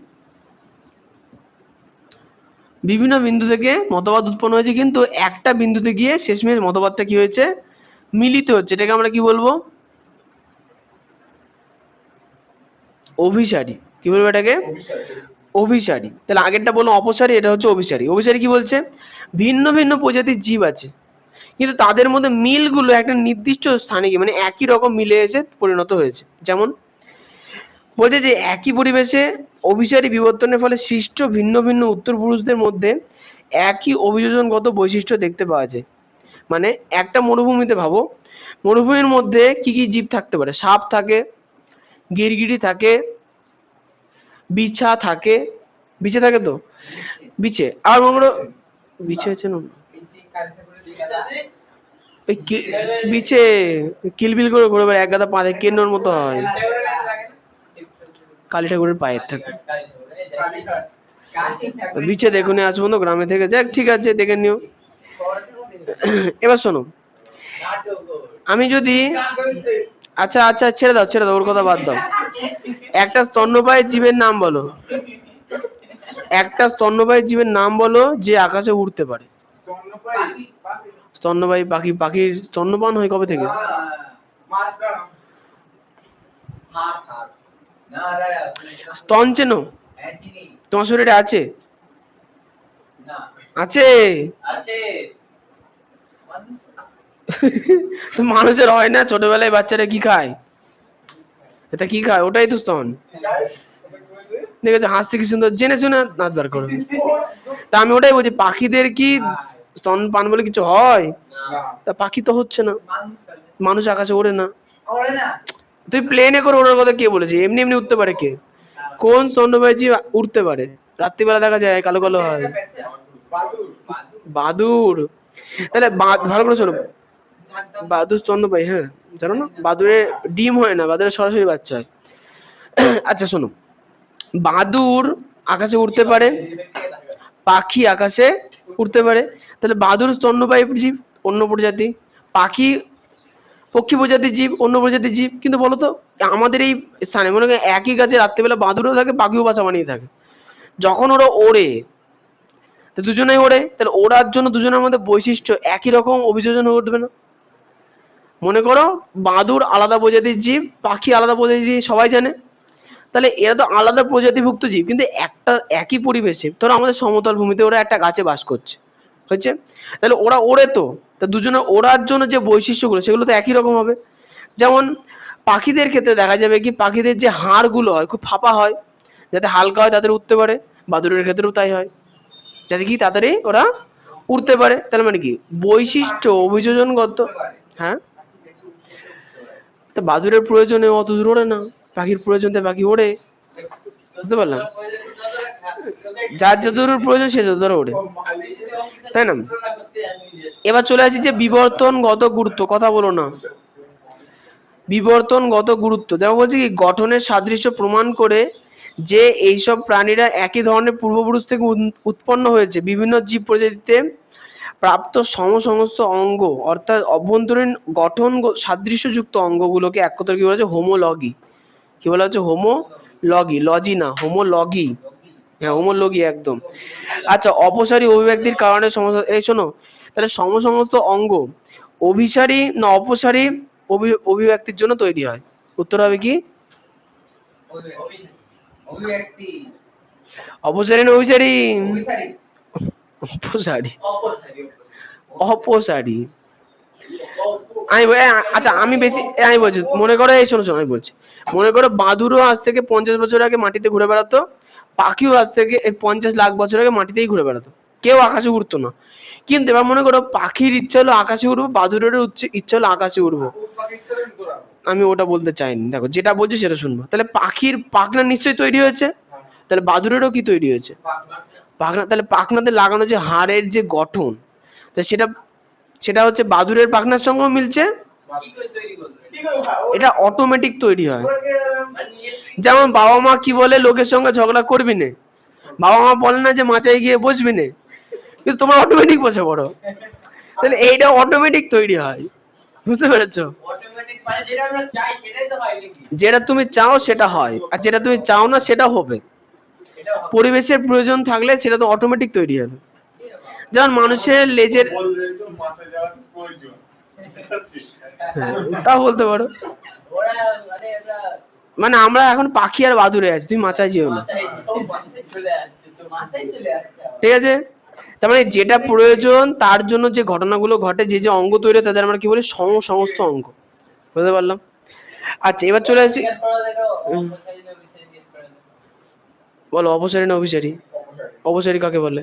বিভিন্ন বিন্দু থেকে মতবাদ উৎপন্ন হয়েছে, কিন্তু একটা বিন্দুতে গিয়ে শেষমেশ মতবাদটা কি হয়েছে? মিলিত হচ্ছে, এটাকে আমরা কি বলবো? অভিসারী। কি বলবো এটাকে? অভিসারী। তাহলে আগেরটা বললাম অপসারী, এটা হচ্ছে অভিসারী। অভিসারী কি বলছে? ভিন্ন ভিন্ন প্রজাতির জীব আছে, কিন্তু তাদের মধ্যে মিলগুলো একটা নির্দিষ্ট স্থানে গিয়ে মানে একই রকম মিলে এসে পরিণত হয়েছে। যেমন বলছে যে একই পরিবেশে অভিসারী বিবর্তনের ফলে সৃষ্ট ভিন্ন ভিন্ন উত্তরপুরুষদের মধ্যে একই অভিযোজনগত বৈশিষ্ট্য দেখতে পাওয়া যায়। মানে একটা মরুভূমিতে ভাবো, মরুভূমির মধ্যে কি কি জীব থাকতে পারে? সাপ থাকে, গিরগিটি থাকে, বিছা থাকে, বিছে থাকে তো, বিছে আর মনে করো বিছে হচ্ছে না ওই বিছে কিলবিল করে ঘুরে বেড়ায়, এক গাদা পা থাকে, কেন্নর মতো হয়, কালী ঠাকুরের পায়ের থাকে। বিছে দেখুন আজ পর্যন্ত গ্রামে থেকে, যাক ঠিক আছে দেখে নিও। এবার শোনো, আমি যদি আচ্ছা আচ্ছা ছেড়ে দাও ওর কথা বাদ দাও। একটা স্তন্যপায়ী জীবের নাম বলো, একটা স্তন্যপায়ী জীবের নাম বলো যে আকাশে উড়তে পারে। স্তন্যপায়ী পাখি, পাখির স্তন্যপান হয় কবে থেকে? স্তন চেনো? তোমার শরীরে আছে? আছে? মানুষের হয় না? ছোটবেলায় বাচ্চারা কি খায়? এটা কি খায়? ওটাই তো স্তন। দেখেছো হাসছে কি সুন্দর, জেনে শুনে দাঁত বার করো। তা আমি ওটাই বলছি, পাখিদের কি স্তন পান বলে কিছু হয়? তা পাখি তো হচ্ছে না, মানুষ আকাশে ওড়ে না। তুই প্লেনে করে ওড়ার কথা কে বলেছে? এমনি এমনি উঠতে পারে কে? কোন স্তন্যপায়ী জীব উঠতে পারে? রাত্রিবেলা দেখা যায় কালো কালো হয়। বাদুড়। তাহলে ভালো করে শোনো, বাদুড় স্তন্যপায়ী, হ্যাঁ জানো না? বাদুড়ের ডিম হয় না, বাদুড়ের সরাসরি বাচ্চা হয়। আচ্ছা শোনো, বাদুড় আকাশে উড়তে পারে, পাখি আকাশে উড়তে পারে, তাহলে বাদুড় স্তন্যপায়ী জীব, অন্য প্রজাতি। পাখি পক্ষী প্রজাতির জীব, অন্য প্রজাতির জীব। কিন্তু বলতো আমাদের এই স্থানে মনে করেন একই গাছে রাত্রেবেলা বাদুড়ও থাকে, পাখিও বাসা বানিয়ে থাকে। যখন ওরা ওড়ে, তো দুজনেই ওড়ে, তাহলে ওড়ার জন্য দুজনের মধ্যে বৈশিষ্ট্য একই রকম অভিযোজন হয়ে উঠবে না? মনে করো বাদুড় আলাদা প্রজাতির জীব, পাখি আলাদা প্রজাতির জীব, সবাই জানে। তাহলে এরা তো আলাদা প্রজাতিভুক্ত জীব, কিন্তু একটা একই পরিবেশে, ধরো আমাদের সমতল ভূমিতে ওরা একটা গাছে বাস করছে, হয়েছে? তাহলে ওরা ওড়ে তো, তা দুজনে ওড়ার জন্য যে বৈশিষ্ট্যগুলো সেগুলো তো একই রকম হবে। যেমন পাখিদের ক্ষেত্রে দেখা যাবে কি, পাখিদের যে হাড়গুলো হয় খুব ফাঁপা হয়, যাতে হালকা হয় তাদের উঠতে পারে। বাদুড়ের ক্ষেত্রেও তাই হয়, যাতে কি তাড়াতাড়ি ওরা উঠতে পারে। তাহলে মানে কি বৈশিষ্ট্য অভিযোজনগত। হ্যাঁ, তা বাদুড়ের প্রয়োজনে অত দূর ওড়ে না, পাখির প্রয়োজন পাখি ওড়ে। বুঝতে পারলাম? যার যতদূর প্রয়োজন সে যতদূর ওড়ে, তাই না? এবার চলে আসি যে বিবর্তনগত গুরুত্ব, কথা বলো না। বিবর্তনগত গুরুত্ব দেখো, বলছি কি গঠনের সাদৃশ্য প্রমাণ করে যে এইসব প্রাণীরা একই ধরনের পূর্বপুরুষ থেকে উৎপন্ন হয়েছে। বিভিন্ন জীব প্রজাতিতে প্রাপ্ত সমস্ত অঙ্গ অর্থাৎ অভ্যন্তরীণ গঠন সাদৃশ্যযুক্ত অঙ্গগুলোকে এক কথায় কি বলা হচ্ছে? হোমোলগি। কি বলা হচ্ছে? হোমোলগি, লজি না, হোমোলগি। হ্যাঁ হোমোলগি একদম। আচ্ছা, অপসারী অভিব্যক্তির কারণে সমস্ত, এই শোনো, তাহলে সমস্ত অঙ্গ অভিসারী না অপসারী অভিব্যক্তির জন্য তৈরি হয়? উত্তর হবে কি? অপসারী না অভিসারী? অপসারী। অপসারী। আচ্ছা আমি বেশি আমি বলছি, মনে করো এই শোনো শোনো আমি বলছি, মনে করো বাদুড়ও আজ থেকে 50 বছর আগে মাটিতে ঘুরে বেড়াতো, পাখিও আজ থেকে 50 লাখ বছর আগে মাটিতেই ঘুরে বেড়াতো, কেউ আকাশে উঠতো না। কিন্তু এবার মনে করো পাখির ইচ্ছা হলো আকাশে উঠবো, বাদুড়েরও ইচ্ছা হলো আকাশে উঠবো। আমি ওটা বলতে চাইনি, দেখো যেটা বলছি সেটা শুনবো। তাহলে পাখির পাখনা নিশ্চয়ই তৈরি হয়েছে, তাহলে বাদুড়েরও কি তৈরি হয়েছে? পাখনা। তাহলে পাখনাতে লাগানো যে হাড়ের যে গঠন, তা সেটা সেটা হচ্ছে বাদুড়ের পাখনার সঙ্গেও মিলছে। এটা অটোমেটিক তৈরি হয়। যেমন বাবা মা কি বলে, লোকের সঙ্গে ঝগড়া করবি না, বাবা মা বলে না যে মাচায় গিয়ে বসবি না, কিন্তু তোমরা অটোমেটিক বসে পড়ো। তাহলে এইটা অটোমেটিক তৈরি হয়। বুঝতে পেরেছো? যেটা তুমি চাও সেটা হয়, আর যেটা তুমি চাও না সেটা হবে। পরিবেশের প্রয়োজন থাকলে সেটা তো অটোমেটিক তৈরি হবে। যেমন মানুষের লেজের, তা বলতে পারো। মানে আমরা এখন পাখি আর বাদুড়ে আছি, তুমি মাচায় যেও না। ঠিক আছে, তার মানে যেটা প্রয়োজন তার জন্য যে ঘটনাগুলো ঘটে, যে যে অঙ্গ তৈরি হয় তাদের আমরা কি বলি সমস্ত অঙ্গ। বুঝতে পারলাম? আচ্ছা এবার চলে আসি। বলো অপসারী না অভিসারী? অপসারী কাকে বলে?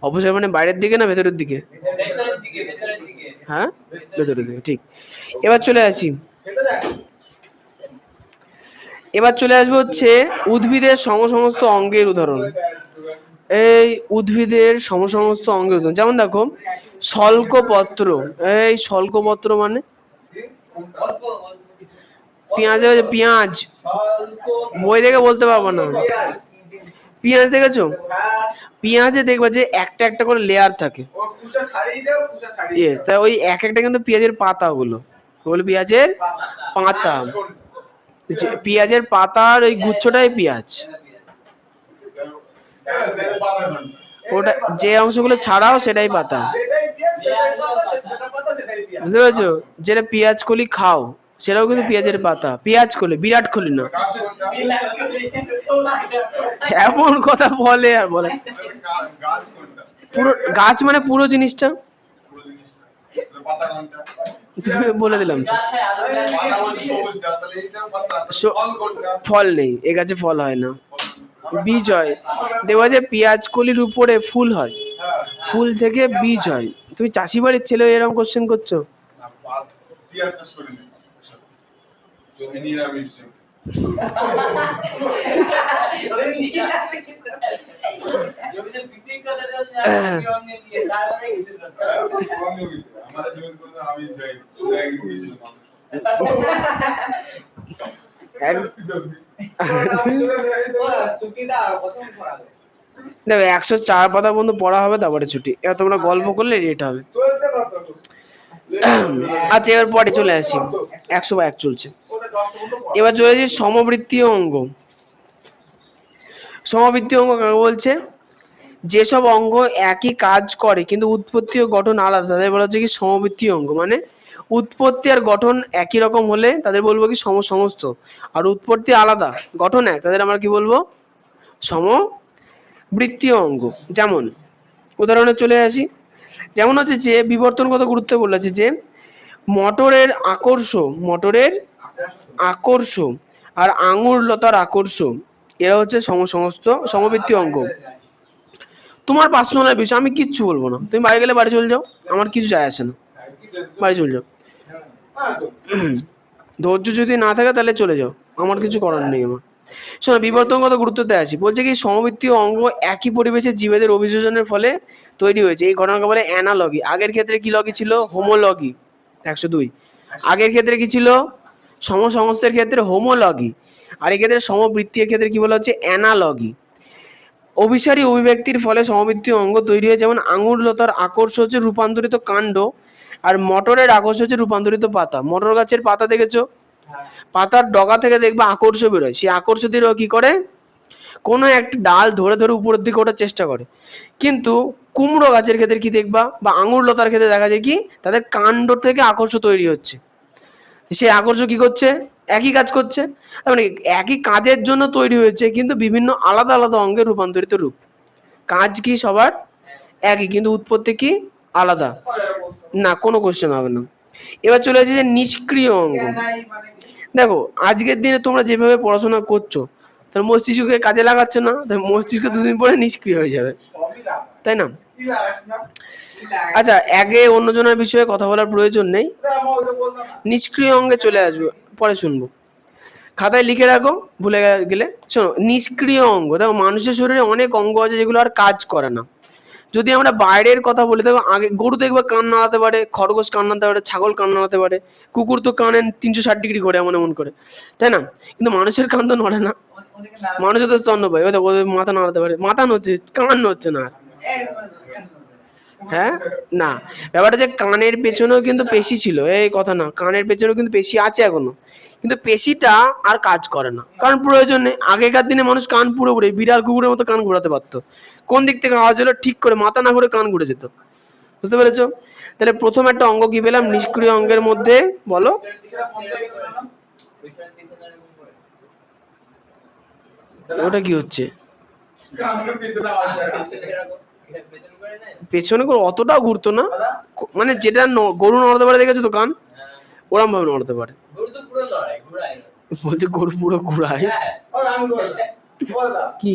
অপসারী মানে বাইরের দিকে না ভেতরের দিকে? হ্যাঁ ভেতরের দিকে, ঠিক। এবার চলে আসি, এবার চলে আসবো হচ্ছে উদ্ভিদের সমস্ত অঙ্গের উদাহরণ। এই উদ্ভিদের সমস্ত অঙ্গের উদাহরণ, যেমন দেখো শল্কপত্র। এই শল্কপত্র মানে পেঁয়াজ, পেঁয়াজ বই দেখে বলতে পারবো না। পেঁয়াজ দেখেছো? পেঁয়াজে দেখবে যে একটা একটা করে লেয়ার থাকে। ইয়েস, তাই ওই এক একটা কিন্তু পেঁয়াজের পাতা গুলো, ওগুলো পেঁয়াজের পাতা। পেঁয়াজের পাতার ওই গুচ্ছটাই পেঁয়াজ। ওটা যে অংশগুলো ছাড়াও সেটাই পাতা। বুঝতে পেরেছো? যেটা পেঁয়াজ কলি খাও সেটাও কিন্তু পেঁয়াজের পাতা। পেঁয়াজ কলি, বিরাট কলি না। এমন কথা বলে আর বলে। পুরো গাছ মানে পুরো জিনিসটা বলে দিলাম তো। ফল নেই, এ গাছে ফল হয় না, বীজ হয়। দেখো যে পেঁয়াজ কলির উপরে ফুল হয়, ফুল থেকে বীজ হয়। তুমি চাষি বাড়ির ছেলে এরকম কোশ্চেন করছো? দেখো 104 পাতা পর্যন্ত পড়া হবে, তারপরে ছুটি। এবার তোমরা গল্প করলে রেট হবে। আচ্ছা এবার পরে চলে আসি, 101 চলছে। এবার চলে আসি সমবৃত্তীয় অঙ্গ। সমবৃত্তীয় অঙ্গ কাকে বলছে? যেসব অঙ্গ একই কাজ করে কিন্তু উৎপত্তি ও গঠন আলাদা, তাদের বলা হচ্ছে কি সমবৃত্তীয় অঙ্গ। মানে উৎপত্তি আর গঠন একই রকম হলে তাদের বলবো কি সমস্ত, আর উৎপত্তি আলাদা গঠন এক, তাদের আমরা কি বলবো? সমবৃত্তীয় অঙ্গ। যেমন উদাহরণে চলে আসি, যেমন হচ্ছে যে বিবর্তনগত গুরুত্ব বলেছে যে মটরের আকর্ষ আর আঙুর লতার আকর্ষ, এরা হচ্ছে সমস্ত সমবৃত্তীয় অঙ্গ। তোমার পার্সোনাল বিষয়, আমি কিচ্ছু বলবো না। তুমি বাড়ি গেলে বাড়ি চলে যাও, আমার কিছু যায় আসে না, বাড়ি চলে যাও। ধৈর্য যদি না থাকে তাহলে চলে যাও, আমার কিছু করার নেই। আমার শোনো বিবর্তনগত গুরুত্বতে আসি, বলছে কি সমবৃত্তীয় অঙ্গ একই পরিবেশে জীবেদের অভিযোজনের ফলে তৈরি হয়েছে। এই ঘটনাকে বলে অ্যানালগি। আগের ক্ষেত্রে কি লগি ছিল? হোমোলগি। 102। আগের ক্ষেত্রে কি ছিল? সমসংস্থের ক্ষেত্রে হোমোলগি, আর এই ক্ষেত্রে সমবৃত্তীয় ক্ষেত্রে কি বলা হচ্ছে? অ্যানালগি। অভিসারী অভিব্যক্তির ফলে সমবৃত্তীয় অঙ্গ তৈরি হয়, যেমন আঙুর লতার আকর্ষ হচ্ছে রূপান্তরিত কাণ্ড, আর মটরের আকর্ষ হচ্ছে রূপান্তরিত পাতা। মটর গাছের পাতা দেখেছো? পাতার ডগা থেকে দেখবে আকর্ষ বেরোয়, সেই আকর্ষ দিয়ে কি করে? কোনো একটা ডাল ধরে ধরে উপরের দিকে ওঠার চেষ্টা করে। কিন্তু কুমড়ো গাছের ক্ষেত্রে কি দেখবা, বা আঙুর লতার ক্ষেত্রে দেখা যায় কি তাদের কাণ্ড থেকে আকর্ষ তৈরি হচ্ছে। সেই আকর্ষ কি করছে? একই কাজ করছে। মানে একই কাজের জন্য তৈরি হয়েছে, কিন্তু বিভিন্ন আলাদা আলাদা অঙ্গে রূপান্তরিত রূপ। কাজ কি সবার একই, কিন্তু উৎপত্তি কি আলাদা? না, কোনো কোশ্চেন হবে না। এবার চলে আসছে যে নিষ্ক্রিয় অঙ্গ। দেখো আজকের দিনে তোমরা যেভাবে পড়াশোনা করছো, তার মস্তিষ্ককে কাজে লাগাচ্ছ না, তাই মস্তিষ্ক দুদিন পরে নিষ্ক্রিয় হয়ে যাবে, তাই না? আচ্ছা আগে অন্যজনের বিষয়ে কথা বলার প্রয়োজন নেই, নিষ্ক্রিয় অঙ্গে চলে আসবো, পরে শুনবো। খাতায় লিখে রাখো, ভুলে গেলে। শোনো নিষ্ক্রিয় অঙ্গ, দেখো মানুষের শরীরে অনেক অঙ্গ আছে যেগুলো আর কাজ করে না। যদি আমরা বাইরের কথা বলি, দেখো আগে গরু দেখবে কান নাড়াতে পারে, খরগোশ কান নাড়াতে পারে, ছাগল কান নাড়াতে পারে, কুকুর তো কানে 360 ডিগ্রি করে এমন এমন করে, তাই না? কিন্তু মানুষের কান তো নড়ে না। মানুষের তো স্তন্যপায়ী, ওই দেখো মাথা নাড়াতে পারে, মাথা নড়ছে, কান নড়ছে না। হ্যাঁ না, ব্যাপারটা যে কানের পেছনেও কিন্তু পেশি ছিল, এই কথা না, কানের পেছনেও কিন্তু পেশি আছে এখনো, কিন্তু পেশিটা আর কাজ করে না, কারণ প্রয়োজন নেই। আগেকার দিনে মানুষ কান পুরোপুরি বিড়াল কুকুরের মতো কান ঘোরাতে পারতো। কোন দিক থেকে আওয়াজ হলো ঠিক করে মাথা না ঘুরে কান ঘুরে যেত। বুঝতে পেরেছো? তাহলে প্রথম একটা অঙ্গ কি পেলাম নিষ্ক্রিয় অঙ্গের মধ্যে, বলো? ওটা কি হচ্ছে? পেছনে করে অতটাও ঘুরতো না, মানে যেটা গরু নড়াতে পারে দেখেছো তো কান, ওরম ভাবে নড়াতে পারে। বলছে গরু পুরো ঘুরায়। কি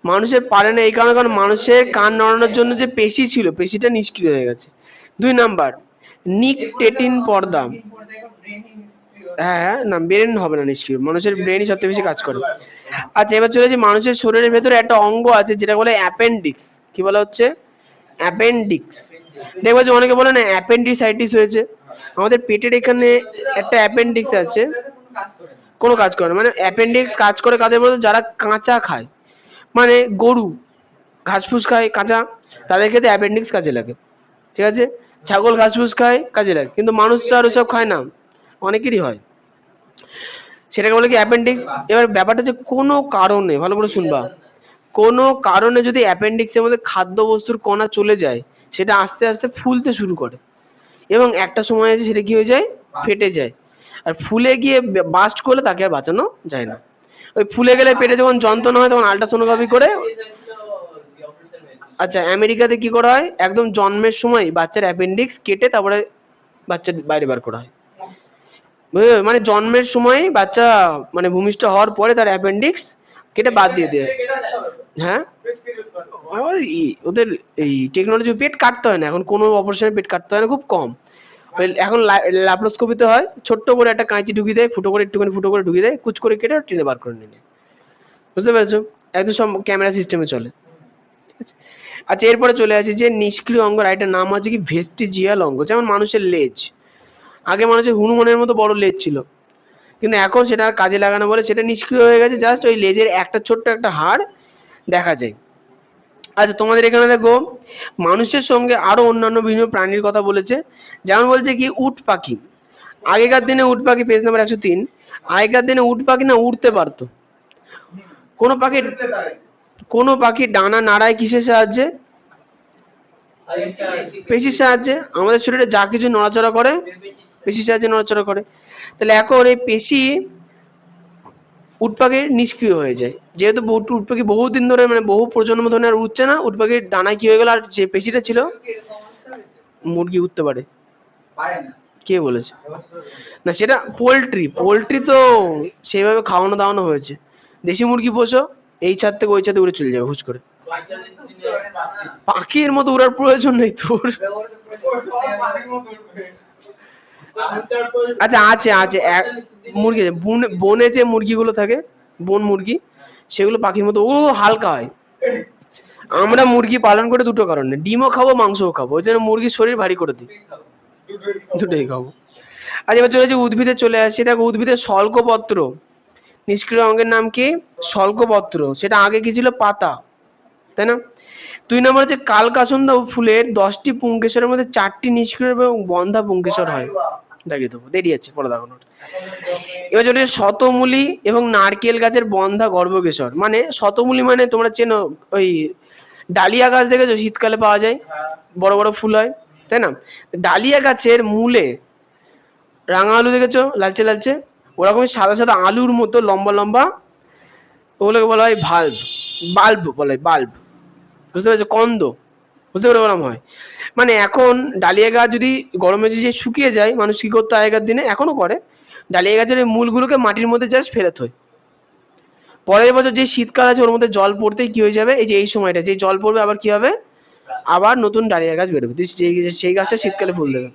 মানুষের পারে না এই কারণে, কারণ মানুষের কান নড়ানোর জন্য যে পেশি ছিল, পেশিটা নিষ্ক্রিয় হয়ে গেছে। 2 নাম্বার, নিকটেটিন পর্দা। হ্যাঁ না, ব্রেন হবে না নিষ্ক্রিয়, মানুষের ব্রেনই সবচেয়ে বেশি কাজ করে। আচ্ছা এবার চলে যাচ্ছি, মানুষের শরীরের ভেতরে একটা অঙ্গ আছে যেটা বলে অ্যাপেন্ডিক্স। কি বলা হচ্ছে? অ্যাপেন্ডিক্স। দেখবো যে অনেকে বলে না অ্যাপেন্ডিসাইটিস হয়েছে। আমাদের পেটের এখানে একটা অ্যাপেন্ডিক্স আছে, কোনো কাজ করে না। মানে অ্যাপেন্ডিক্স কাজ করে কাদের বলতে, যারা কাঁচা খায়, মানে গরু ঘাসফুস খায় কাঁচা, তাদের ক্ষেত্রে অ্যাপেন্ডিক্স কাজে লাগে। ঠিক আছে, ছাগল ঘাসফুস খায় কাজে লাগে, কিন্তু মানুষ তো আর ওসব খায় না, অনেকেরই হয়, সেটাকে বলে কি অ্যাপেন্ডিক্স। এবার ব্যাপারটা যে কোনো কারণে, ভালো করে শুনবা, কোনো কারণে যদি অ্যাপেন্ডিক্সের মধ্যে খাদ্য বস্তুর কণা চলে যায়, সেটা আস্তে আস্তে ফুলতে শুরু করে, এবং একটা সময় আছে সেটা কি হয়ে যায়, ফেটে যায়। আর ফুলে গিয়ে বাস্ট করলে তাকে আর বাঁচানো যায় না। ওই ফুলে গেলে পেটে যখন যন্ত্রণা হয় তখন আল্ট্রাসোনোগ্রাফি করে। আচ্ছা আমেরিকাতে কি করা হয়, একদম জন্মের সময় বাচ্চার অ্যাপেন্ডিক্স কেটে তারপরে বাচ্চার বাইরে বার করা হয়। মানে জন্মের সময় বাচ্চা মানে ভূমিষ্ঠ হওয়ার পরে তার অ্যাপেন্ডিক্স কেটে বাদ দিয়ে দেয়। হ্যাঁ ওদের এই টেকনোলজি, পেট কাটতে হয় না এখন, কোনো অপারেশনে পেট কাটতে হয় না, খুব কম। এখন ল্যাপ্রোস্কোপিতে হয়, ছোট্ট করে একটা কাঁচি ঢুকিয়ে দেয়, ফুটো করে একটুখানি ফুটো করে ঢুকিয়ে দেয়, কুচ করে কেটে টেনে বার করে নিয়ে নেয়। বুঝতে পেরেছো? একদম সব ক্যামেরা সিস্টেমে চলে। ঠিক আছে, আচ্ছা এরপরে চলে আসি যে নিষ্ক্রিয় অঙ্গ, একটা নাম আছে কি ভেস্টিজিয়াল অঙ্গ। যেমন মানুষের লেজ, আগে মানুষের হনুমানের মতো বড় লেজ ছিল, কিন্তু এখন সেটা আর কাজে লাগানো বলে সেটা নিষ্ক্রিয় হয়ে গেছে, জাস্ট ওই লেজের একটা ছোট্ট একটা হাড় দেখা যায়। আচ্ছা তোমাদের এখানে দেখো মানুষের সঙ্গে আরো অন্যান্য বিভিন্ন প্রাণীর কথা বলেছে, যেমন বলছে কি উট পাখি। আগেকার দিনে উট পাখি, পেজ নাম্বার 103, আগেকার দিনে উট পাখি না উড়তে পারতো। কোনো পাখি ডানা নাড়ায় কিসের সাহায্যে? পেশির সাহায্যে। আমাদের শরীরে যা কিছু নড়াচড়া করে পেশির সাহায্যে নড়াচড়া করে। তাহলে এখন এই পেশি উট পাখির নিষ্ক্রিয় হয়ে যায়, যেহেতু উট পাখি বহুদিন ধরে মানে বহু প্রজন্ম ধরে আর উঠছে না, উট পাখির ডানায় কি হয়ে গেল, আর যে পেশিটা ছিল, মুরগি উঠতে পারে? কে বলেছে? না সেটা পোল্ট্রি, পোল্ট্রি তো সেইভাবে খাওয়ানো দাওয়ানো হয়েছে। দেশি মুরগি পোষো, এই ছাদ থেকে ওই ছাদে উড়ে চলে যাবে হুচ করে। পাখির মতো উড়ার প্রয়োজন নেই তোর। আচ্ছা আছে আছে মুরগি, বনে যে মুরগিগুলো থাকে, বন মুরগি, সেগুলো পাখির মতো ও হালকা হয়। আমরা মুরগি পালন করে দুটো কারণে, ডিমও খাবো মাংসও খাবো, ওই জন্য মুরগির শরীর ভারী করে দিই, দুটোই খাবো। আচ্ছা এবার চলে যাচ্ছি উদ্ভিদে চলে আসছি। দেখো উদ্ভিদের শল্কপত্র, নিষ্ক্রিয় অঙ্গের নাম কি? শল্কপত্র। সেটা আগে কি ছিল? পাতা, তাই না? 2 নম্বর হচ্ছে কালকাসুন্দা ফুলের 10টি পুংকেশরের মধ্যে 4টি নিষ্ক্রিয় এবং বন্ধা পুংকেশর হয়। দেখিয়ে দেবো, দেরি আছে পরে দেখানোর। এবার চলে শতমূলী এবং নারকেল গাছের বন্ধা গর্ভকেশর। মানে শতমূলী মানে তোমরা চেনো, ওই ডালিয়া গাছ দেখেছো শীতকালে পাওয়া যায়, বড় বড় ফুল হয়, তাই না? ডালিয়া গাছের মূলে রাঙা আলু দেখেছো, লালচে লালচে, ওরকমই সাদা সাদা আলুর মতো লম্বা লম্বা, ওগুলোকে বলা হয় ভাল্ব, বাল্ব বলা হয়, বাল্ব। বুঝতে পেরেছো? কন্দ, বুঝতে পেরে ওরকম হয়। মানে এখন ডালিয়া গাছ যদি গরমে যে শুকিয়ে যায়, মানুষ কি করতো আগেকার দিনে, এখনো করে, ডালিয়া গাছের এই মূলগুলোকে মাটির মধ্যে জাস্ট ফেলে থয়। পরের বছর যে শীতকাল আছে ওর মধ্যে জল পড়তেই কি হয়ে যাবে, এই যে এই সময়টা যে জল পড়বে আবার কি হবে, আবার নতুন ডালিয়া গাছ বেরোবে, সেই গাছটা শীতকালে ফুল দেবে।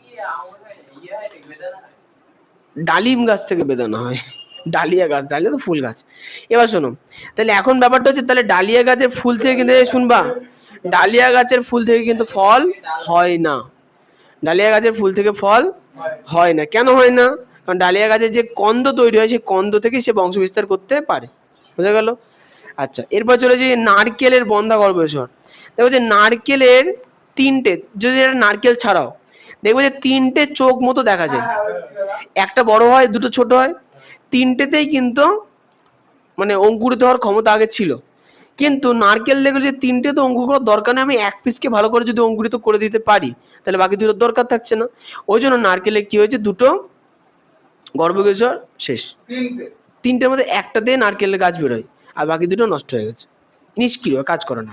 ডালিম গাছ থেকে বেদানা হয়, ডালিয়া গাছ, ডালিয়া তো ফুল গাছ। এবার শোনো, তাহলে এখন ব্যাপারটা হচ্ছে, তাহলে ডালিয়া গাছের ফুল থেকে কিন্তু শুনবা, ডালিয়া গাছের ফুল থেকে কিন্তু ফল হয় না। ডালিয়া গাছের ফুল থেকে ফল হয় না। কেন হয় না? কারণ ডালিয়া গাছের যে কন্দ তৈরি হয়, সেই কন্দ থেকে সে বংশ বিস্তার করতে পারে। বুঝা গেল? আচ্ছা এরপর চলে যে নারকেলের বন্ধা গর্ভকেশর। দেখো যে নারকেলের 3টে, যদি এটা নারকেল ছাড়াও দেখবো যে 3টে চোখ মতো দেখা যায়, একটা বড় হয়, দুটো ছোট হয়, 3টেতেই কিন্তু মানে অঙ্কুরিত হওয়ার ক্ষমতা আগে ছিল। কিন্তু নারকেল দেখো যে 3টে তো অঙ্কুর করার দরকার নেই, আমি এক পিসকে ভালো করে যদি অঙ্কুরিত করে দিতে পারি, তাহলে বাকি দুটোর দরকার থাকছে না। ওই জন্য নারকেলের কি হয়েছে, দুটো গর্ভকেশর শেষ, তিনটের মধ্যে একটাতে নারকেলের গাছ বেরোয়, আর বাকি দুটো নষ্ট হয়ে গেছে, নিষ্ক্রিয়, কাজ করে না।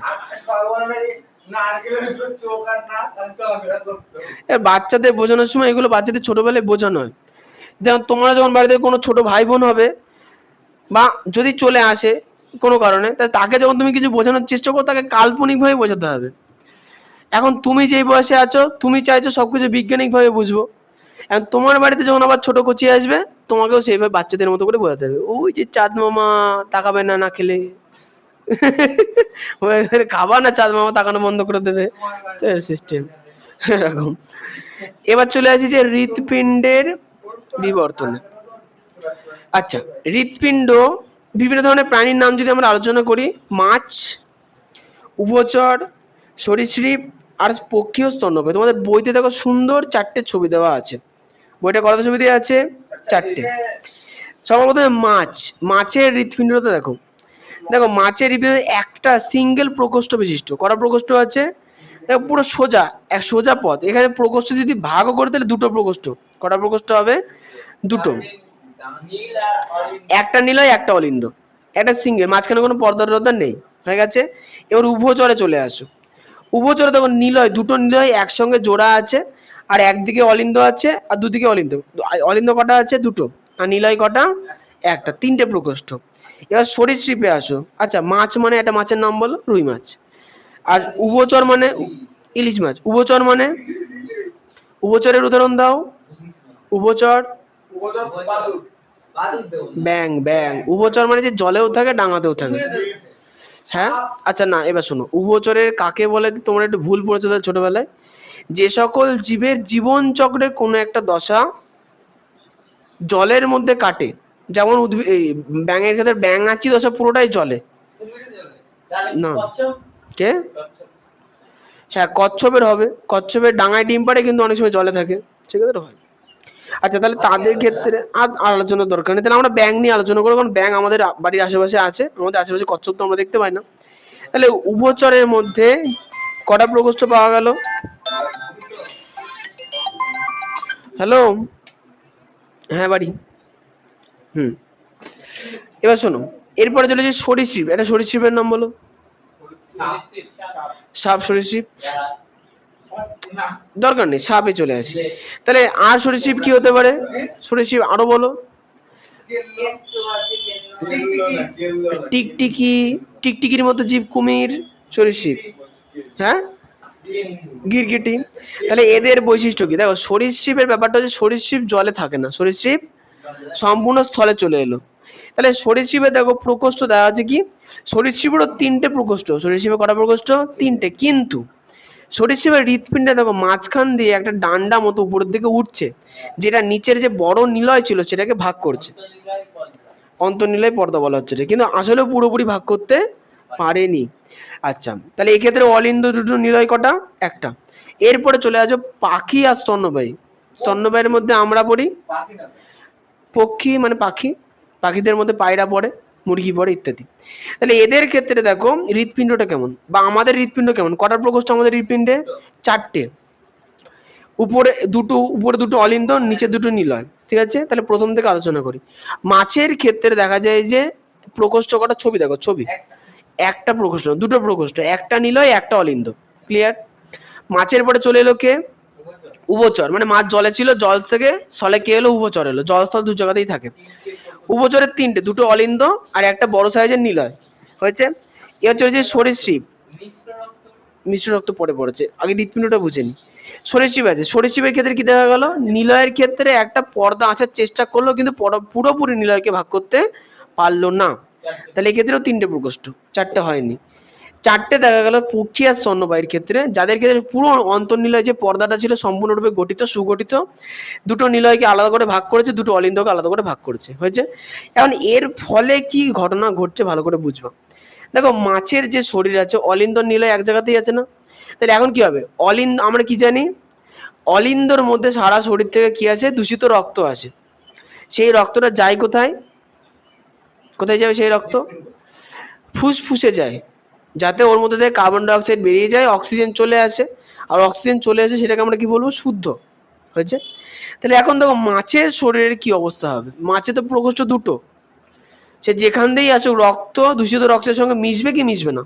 বাচ্চাদের বোঝানোর সময় এগুলো বাচ্চাদের ছোটবেলায় বোঝানো হয়। যেমন তোমরা যখন বাড়িতে কোনো ছোট ভাই বোন হবে, বা যদি চলে আসে কোনো কারণে, তাকে যখন তুমি কিছু বোঝানোর চেষ্টা করো, তাকে কাল্পনিক ভাবে বোঝাতে হবে। এখন তুমি যেই বয়সে আছো, তুমি চাইছো সবকিছু বৈজ্ঞানিক ভাবে বুঝবো, এখন তোমার বাড়িতে যখন আবার ছোট কচি আসবে, তোমাকেও সেইভাবে বাচ্চাদের মতো করে বোঝাতে হবে। ওই যে চাঁদ মামা তাকাবে না না খেলে, খাবা না, চাঁদ মামা তাকানো বন্ধ করে দেবে, তো এর সিস্টেম এরকম। এবার চলে আসি যে হৃৎপিণ্ডের বিবর্তনে। আচ্ছা, হৃৎপিণ্ড বিভিন্ন ধরনের প্রাণীর নাম যদি আমরা আলোচনা করি, মাছ, উভচর, সরীসৃপ আর পক্ষী ও স্তন্যপায়ী। তোমাদের বইতে দেখো সুন্দর 4টে ছবি দেওয়া আছে। বইটা কত ছবি দেওয়া আছে? 4টে। সবার প্রথমে মাছ। মাছের হৃৎপিণ্ডটা দেখো, দেখো মাছের হৃৎপিণ্ড একটা সিঙ্গেল প্রকোষ্ঠ বিশিষ্ট। কটা প্রকোষ্ঠ আছে? দেখো পুরো সোজা, এক সোজা পথ। এখানে প্রকোষ্ঠ যদি ভাগও করে তাহলে দুটো প্রকোষ্ঠ। কটা প্রকোষ্ঠ হবে? দুটো। একটা নিলয়, একটা অলিন্দ, একটা সিঙ্গেল, মাঝখানে কোনো পর্দা টর্দা নেই, হয়ে গেছে। এবার উভচরে চলে আসো। উভচরে দেখো নিলয়, দুটো নিলয় একসঙ্গে জোড়া আছে, আর একদিকে অলিন্দ আছে আর দুদিকে অলিন্দ। অলিন্দ কটা আছে? দুটো। আর নিলয় কটা? একটা। 3টে প্রকোষ্ঠ। এবার সরীসৃপে আসো। আচ্ছা, মাছ মানে একটা মাছের নাম বলো। রুই মাছ। আর উভচর মানে ইলিশ মাছ। উভচর মানে, উভচরের উদাহরণ দাও। উভচর ব্যাং, ব্যাং। উভচর মানে যে জলেও থাকে ডাঙাতেও থাকে। হ্যাঁ, আচ্ছা না, এবার শোনো, উভচরের কাকে বলে তোমরা একটু ভুল পড়েছো ছোটবেলায়। যে সকল জীবের জীবন চক্রের কোনো একটা দশা জলের মধ্যে কাটে, যেমন ব্যাঙের ক্ষেত্রে ব্যাঙাচি দশা পুরোটাই জলে। না, কে? হ্যাঁ, কচ্ছপের হবে। কচ্ছপের ডাঙায় ডিম পাড়ে, কিন্তু অনেক সময় জলে থাকে, সেক্ষেত্রে হয়। আচ্ছা, তাহলে তাদের ক্ষেত্রে আর আলোচনার দরকার নেই। তাহলে আমরা ব্যাঙ নিয়ে আলোচনা করবো, কারণ ব্যাঙ আমাদের বাড়ির আশেপাশে আছে। আমাদের আশেপাশে কচ্ছপ তো আমরা দেখতে পাই না। তাহলে উভচরের মধ্যে কটা প্রকোষ্ঠ পাওয়া গেল? হ্যালো, হ্যাঁ বাড়ি। হুম, এবার শোনো, এরপরে চলেছে সরীসৃপ। একটা সরীসৃপের নাম বলো। সাপ, সরীসৃপ দরকার নেই, সাপে চলে আসি। তাহলে আর সরীসৃপ কি হতে পারে? সরীসৃপ আরো বলো। টিকটিকি, টিকটিকির মতো জীব, কুমির, সরীসৃপ। হ্যাঁ, গিরগিটি। তাহলে এদের বৈশিষ্ট্য কি? দেখো, সরীসৃপের ব্যাপারটা হচ্ছে সরীসৃপ জলে থাকে না, সরীসৃপ সম্পূর্ণ স্থলে চলে এলো। তাহলে সরীসৃপে দেখো প্রকোষ্ঠ দেওয়া আছে কি? সরীসৃপেরও 3টে প্রকোষ্ঠ। সরীসৃপে কটা প্রকোষ্ঠ? 3টে। কিন্তু সরীসৃপের হৃৎপিণ্ডে দেখো মাঝখান দিয়ে একটা ডান্ডা মতো উপরের দিকে উঠছে, যেটা নিচের যে বড় নিলয় ছিল সেটাকে ভাগ করছে। অন্তর্নিলয় পর্দা বলা হচ্ছে, কিন্তু আসলে পুরোপুরি ভাগ করতে পারেনি। আচ্ছা, তাহলে এই ক্ষেত্রে অলিন্দ দুটো, নিলয় কটা? একটা। এরপরে চলে আসো পাখি আর স্তন্যপায়ী। স্তন্যপায়ীর মধ্যে আমরা পড়ি পক্ষী, মানে পাখি। পাখিদের মধ্যে পায়রা পড়ে, মুরগি পড়ে ইত্যাদি। তাহলে এদের ক্ষেত্রে দেখো হৃৎপিণ্ডটা কেমন, বা আমাদের হৃৎপিণ্ড কেমন? কটার প্রকোষ্ঠ আমাদের হৃৎপিণ্ডে? 4টে। উপরে দুটো অলিন্দ, নিচে দুটো নিলয়। ঠিক আছে, তাহলে প্রথম থেকে আলোচনা করি। মাছের ক্ষেত্রে দেখা যায় যে প্রকোষ্ঠ কটা? ছবি দেখো, ছবি একটা প্রকোষ্ঠ, দুটো প্রকোষ্ঠ, একটা নিলয়, একটা অলিন্দ। ক্লিয়ার? মাছের পরে চলে এলো কে? উভচর। মানে মাছ জলে ছিল, জল থেকে স্থলে কে এলো? উভচর এলো। জলস্থল দু জায়গাতেই থাকে। উভচরের 3টে, দুটো অলিন্দ আর একটা বড় সাইজের নিলয়। হয়েছে। এ হচ্ছে যে সরীসৃপ। মিশ্র রক্ত পড়ে পড়েছে, আগে হৃৎপিণ্ডটা বুঝে নি। সরীসৃপ আছে। সরীসৃপের ক্ষেত্রে কি দেখা গেল? নিলয়ের ক্ষেত্রে একটা পর্দা আসার চেষ্টা করলো, কিন্তু পুরোপুরি নিলয়কে ভাগ করতে পারলো না। তাহলে এক্ষেত্রেও 3টে প্রকোষ্ঠ, 4টে হয়নি। 4টে দেখা গেল পক্ষী আর স্তন্যপায়ীর ক্ষেত্রে, যাদের ক্ষেত্রে পুরো অন্তর্নিলয় যে পর্দাটা ছিল সম্পূর্ণরূপে গঠিত, সুগঠিত। দুটো নিলয়কে আলাদা করে ভাগ করেছে, দুটো অলিন্দকে আলাদা করে ভাগ করেছে। হয়েছে। এখন এর ফলে কি ঘটনা ঘটছে ভালো করে বুঝবো। দেখো, মাছের যে শরীর আছে, অলিন্দ নিলয় এক জায়গাতেই আছে না? তাহলে এখন কি হবে? অলিন্দ, আমরা কি জানি? অলিন্দর মধ্যে সারা শরীর থেকে কি আছে? দূষিত রক্ত আছে। সেই রক্তটা যায় কোথায়? কোথায় যাবে সেই রক্ত? ফুসফুসে যায়, যাতে ওর মধ্যে থেকে কার্বন ডাই অক্সাইড বেরিয়ে যায়, অক্সিজেন চলে আসে। আর অক্সিজেন চলে আসে, সেটাকে আমরা কি বলবো? শুদ্ধ। হয়েছে। তাহলে এখন দেখো মাছের শরীরের কি অবস্থা হবে। মাছে তো প্রকোষ্ঠ দুটো, সে যেখান দিয়েই আসুক রক্ত দূষিত রক্তের সঙ্গে মিশবে কি মিশবে না?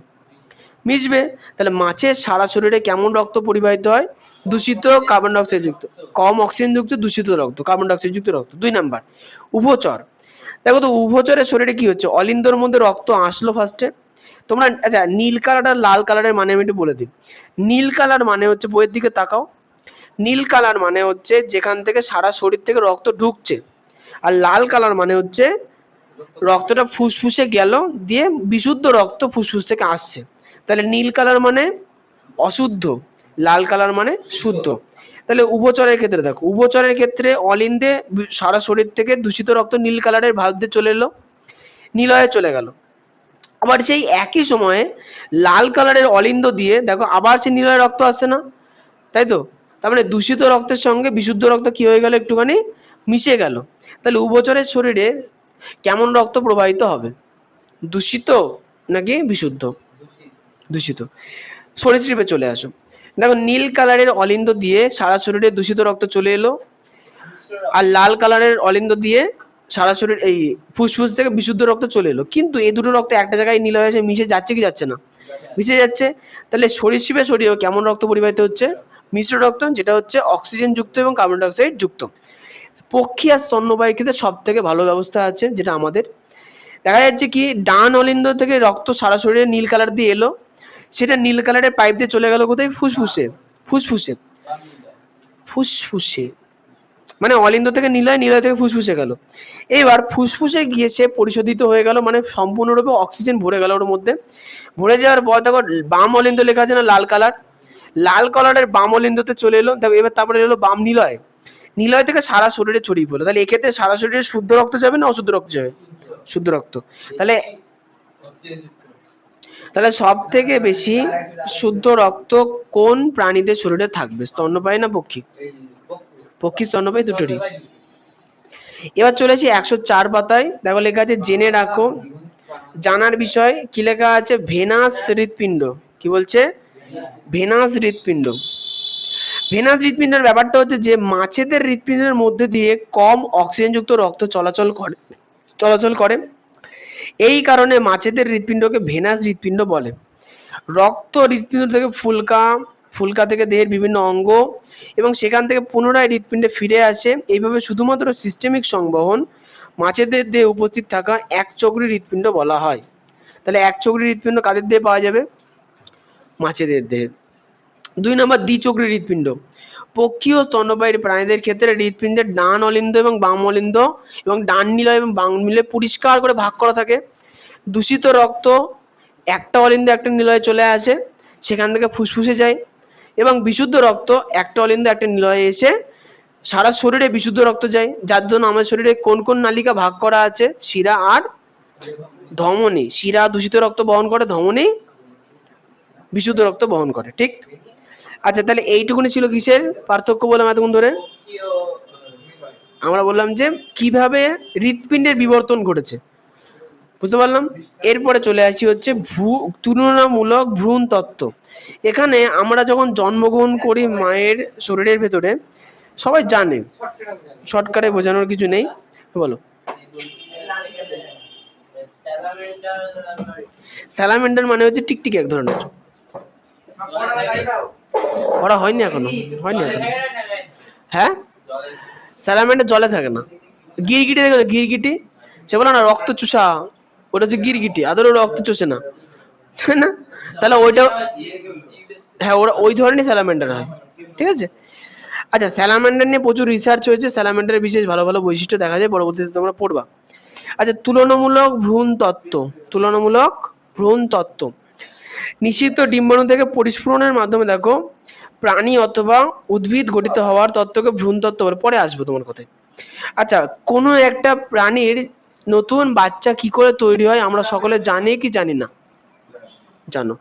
মিশবে। তাহলে মাছের সারা শরীরে কেমন রক্ত পরিবাহিত হয়? দূষিত কার্বন ডাইঅক্সাইড যুক্ত, কম অক্সিজেন যুক্ত দূষিত রক্ত, কার্বন ডাইঅক্সাইড যুক্ত রক্ত। 2 নাম্বার উভচর। দেখো তো উভচরের শরীরে কি হচ্ছে, অলিন্দর মধ্যে রক্ত আসলো ফার্স্টে। তোমরা আচ্ছা নীল কালার আর লাল কালারের মানে আমি একটু বলে দিই। নীল কালার মানে হচ্ছে, বইয়ের দিকে তাকাও, নীল কালার মানে হচ্ছে যেখান থেকে সারা শরীর থেকে রক্ত ঢুকছে, আর লাল কালার মানে হচ্ছে রক্তটা ফুসফুসে গেল, দিয়ে বিশুদ্ধ রক্ত ফুসফুস থেকে আসছে। তাহলে নীল কালার মানে অশুদ্ধ, লাল কালার মানে শুদ্ধ। তাহলে উভচরের ক্ষেত্রে দেখো, উভচরের ক্ষেত্রে অলিন্দে সারা শরীর থেকে দূষিত রক্ত নীল কালারের ভাব দিয়ে চলে এলো, নীলয়ে চলে গেল। আবার সেই একই সময়ে লাল কালারের অলিন্দ দিয়ে দেখো আবার সেই নীলয় রক্ত আসছে না, তাই তো? তার মানে দূষিত রক্তের সঙ্গে বিশুদ্ধ রক্ত কি হয়ে গেল, একটুখানি মিশে গেল। তাহলে উভচরের শরীরে কেমন রক্ত প্রবাহিত হবে, দূষিত নাকি বিশুদ্ধ? দূষিত। সরীসৃপে চলে আসো, দেখো নীল কালারের অলিন্দ দিয়ে সারা শরীরে দূষিত রক্ত চলে এলো, আর লাল কালারের অলিন্দ দিয়ে সারা শরীর এই ফুসফুস থেকে বিশুদ্ধ রক্ত চলে এলো। কিন্তু এই দুটো রক্ত একটা জায়গায় নীল হয়ে এসে মিশে যাচ্ছে কি যাচ্ছে না? মিশে যাচ্ছে। তাহলে সরীসৃপের শরীরেও কেমন রক্ত পরিবাহিত হচ্ছে? মিশ্র রক্ত, যেটা হচ্ছে অক্সিজেন যুক্ত এবং কার্বন ডাইঅক্সাইড যুক্ত। পক্ষী আর স্তন্যপায়ীর ক্ষেত্রে সব থেকে ভালো ব্যবস্থা আছে, যেটা আমাদের দেখা যাচ্ছে কি ডান অলিন্দ থেকে রক্ত সারা শরীরে নীল কালার দিয়ে এলো, সেটা নীল কালারের পাইপ দিয়ে চলে গেল কোথায়? ফুসফুসে। ফুসফুসে ফুসফুসে মানে অলিন্দ থেকে নীলয়, নীলয় থেকে ফুসফুসে গেল। এবার ফুসফুসে গিয়ে সে পরিশোধিত হয়ে গেল, মানে সম্পূর্ণরূপে অক্সিজেন ভরে গেল ওর মধ্যে। ভরে যাওয়ার পর দেখো বাম অলিন্দ লেখা আছে না, লাল কালার, লাল কালারের বাম অলিন্দতে চলে এলো। দেখো এবার তারপরে এলো বাম নীলয়, নীলয় থেকে সারা শরীরে ছড়িয়ে পড়লো। তাহলে এক্ষেত্রে সারা শরীরে শুদ্ধ রক্ত যাবে না অশুদ্ধ রক্ত যাবে? শুদ্ধ রক্ত। তাহলে তাহলে সব থেকে বেশি শুদ্ধ রক্ত কোন প্রাণীদের শরীরে থাকবে, স্তন্যপায়ী না পক্ষী? পক্ষী স্তন্যপায়ী দুটোরই। এবার চলেছি 104 পাতায়, দেখো লেখা আছে জেনে রাখো জানার বিষয়, কি লেখা আছে? ভেনাস হৃৎপিণ্ড। কি বলছে? ভেনাস হৃৎপিণ্ড। ভেনাস হৃৎপিণ্ডের ব্যাপারটা হচ্ছে যে মাছেদের হৃৎপিণ্ডের মধ্যে দিয়ে কম অক্সিজেনযুক্ত রক্ত চলাচল করে। এই কারণে মাছেদের হৃৎপিণ্ডকে ভেনাস হৃৎপিণ্ড বলে। রক্ত হৃৎপিণ্ড থেকে ফুলকা থেকে দেহের বিভিন্ন অঙ্গ এবং সেখান থেকে পুনরায় হৃৎপিণ্ডে ফিরে আসে। এইভাবে শুধুমাত্র সিস্টেমিক সংবহন মাছেদের দেহে উপস্থিত থাকা একচক্রী হৃৎপিণ্ড বলা হয়। তাহলে একচক্রী হৃৎপিণ্ড কাদের দেহে পাওয়া যাবে? মাছেদের দেহে। 2 নম্বর দ্বিচক্রী হৃৎপিণ্ড। পক্ষী ও স্তন্যপায়ী প্রাণীদের ক্ষেত্রে হৃৎপিণ্ডের ডান অলিন্দ এবং বাম অলিন্দ এবং ডান নিলয় এবং বাম নিলয় পরিষ্কার করে ভাগ করা থাকে। দূষিত রক্ত একটা অলিন্দ একটা নিলয়ে চলে আসে, সেখান থেকে ফুসফুসে যায়, এবং বিশুদ্ধ রক্ত একটা অলিন্দ একটা নিলয়ে এসে সারা শরীরে বিশুদ্ধ রক্ত যায়। যার জন্য আমাদের শরীরে কোন কোন নালিকা ভাগ করা আছে? শিরা আর ধমনী। শিরা দূষিত রক্ত বহন করে, ধমনী বিশুদ্ধ রক্ত বহন করে। ঠিক আচ্ছা, তাহলে এইটুকুনি ছিল কিসের পার্থক্য বললাম এতক্ষণ ধরে? আমরা বললাম যে কিভাবে হৃৎপিণ্ডের বিবর্তন ঘটেছে, বুঝতে পারলাম। এরপরে চলে আসি হচ্ছে তুলনামূলক ভ্রূণ তত্ত্ব। এখানে আমরা যখন জন্মগ্রহণ করি মায়ের শরীরের ভেতরে, সবাই জানে, শর্টকাটে বোঝানোর কিছু নেই, বলো। স্যালামেন্ডার মানে হচ্ছে টিকটিকি এক ধরনের। ওরা হয়নি এখনো, হয়নি এখনো। হ্যাঁ, স্যালামেন্ডার জলে থাকে না। গিরগিটি দেখো, গিরগিটি সে বলে না রক্ত চুষা, ওটা হচ্ছে গিরগিটি, আদৌ রক্ত চুষে না, না? তাহলে ওইটা, হ্যাঁ ওরা ওই ধরনের স্যালামেন্ডার হয়। ঠিক আছে। আচ্ছা, স্যালামেন্ডার নিয়ে প্রচুর রিসার্চ হয়েছে, স্যালামেন্ডারের বিশেষ ভালো ভালো বৈশিষ্ট্য দেখা যায়, পরবর্তীতে তোমরা পড়বা। আচ্ছা, তুলনামূলক ভ্রূণ তত্ত্ব। তুলনামূলক ভ্রূণ তত্ত্ব। নিষিদ্ধ ডিম্বাণু থেকে পরিস্ফুরণের মাধ্যমে দেখো প্রাণী অথবা উদ্ভিদ গঠিত হওয়ার তত্ত্বকে ভ্রূণ তত্ত্ব বলে। পরে আসবো তোমার কথায়। আচ্ছা, কোনো একটা প্রাণীর নতুন বাচ্চা কি করে তৈরি হয় আমরা সকলে জানি কি জানি না? জানো।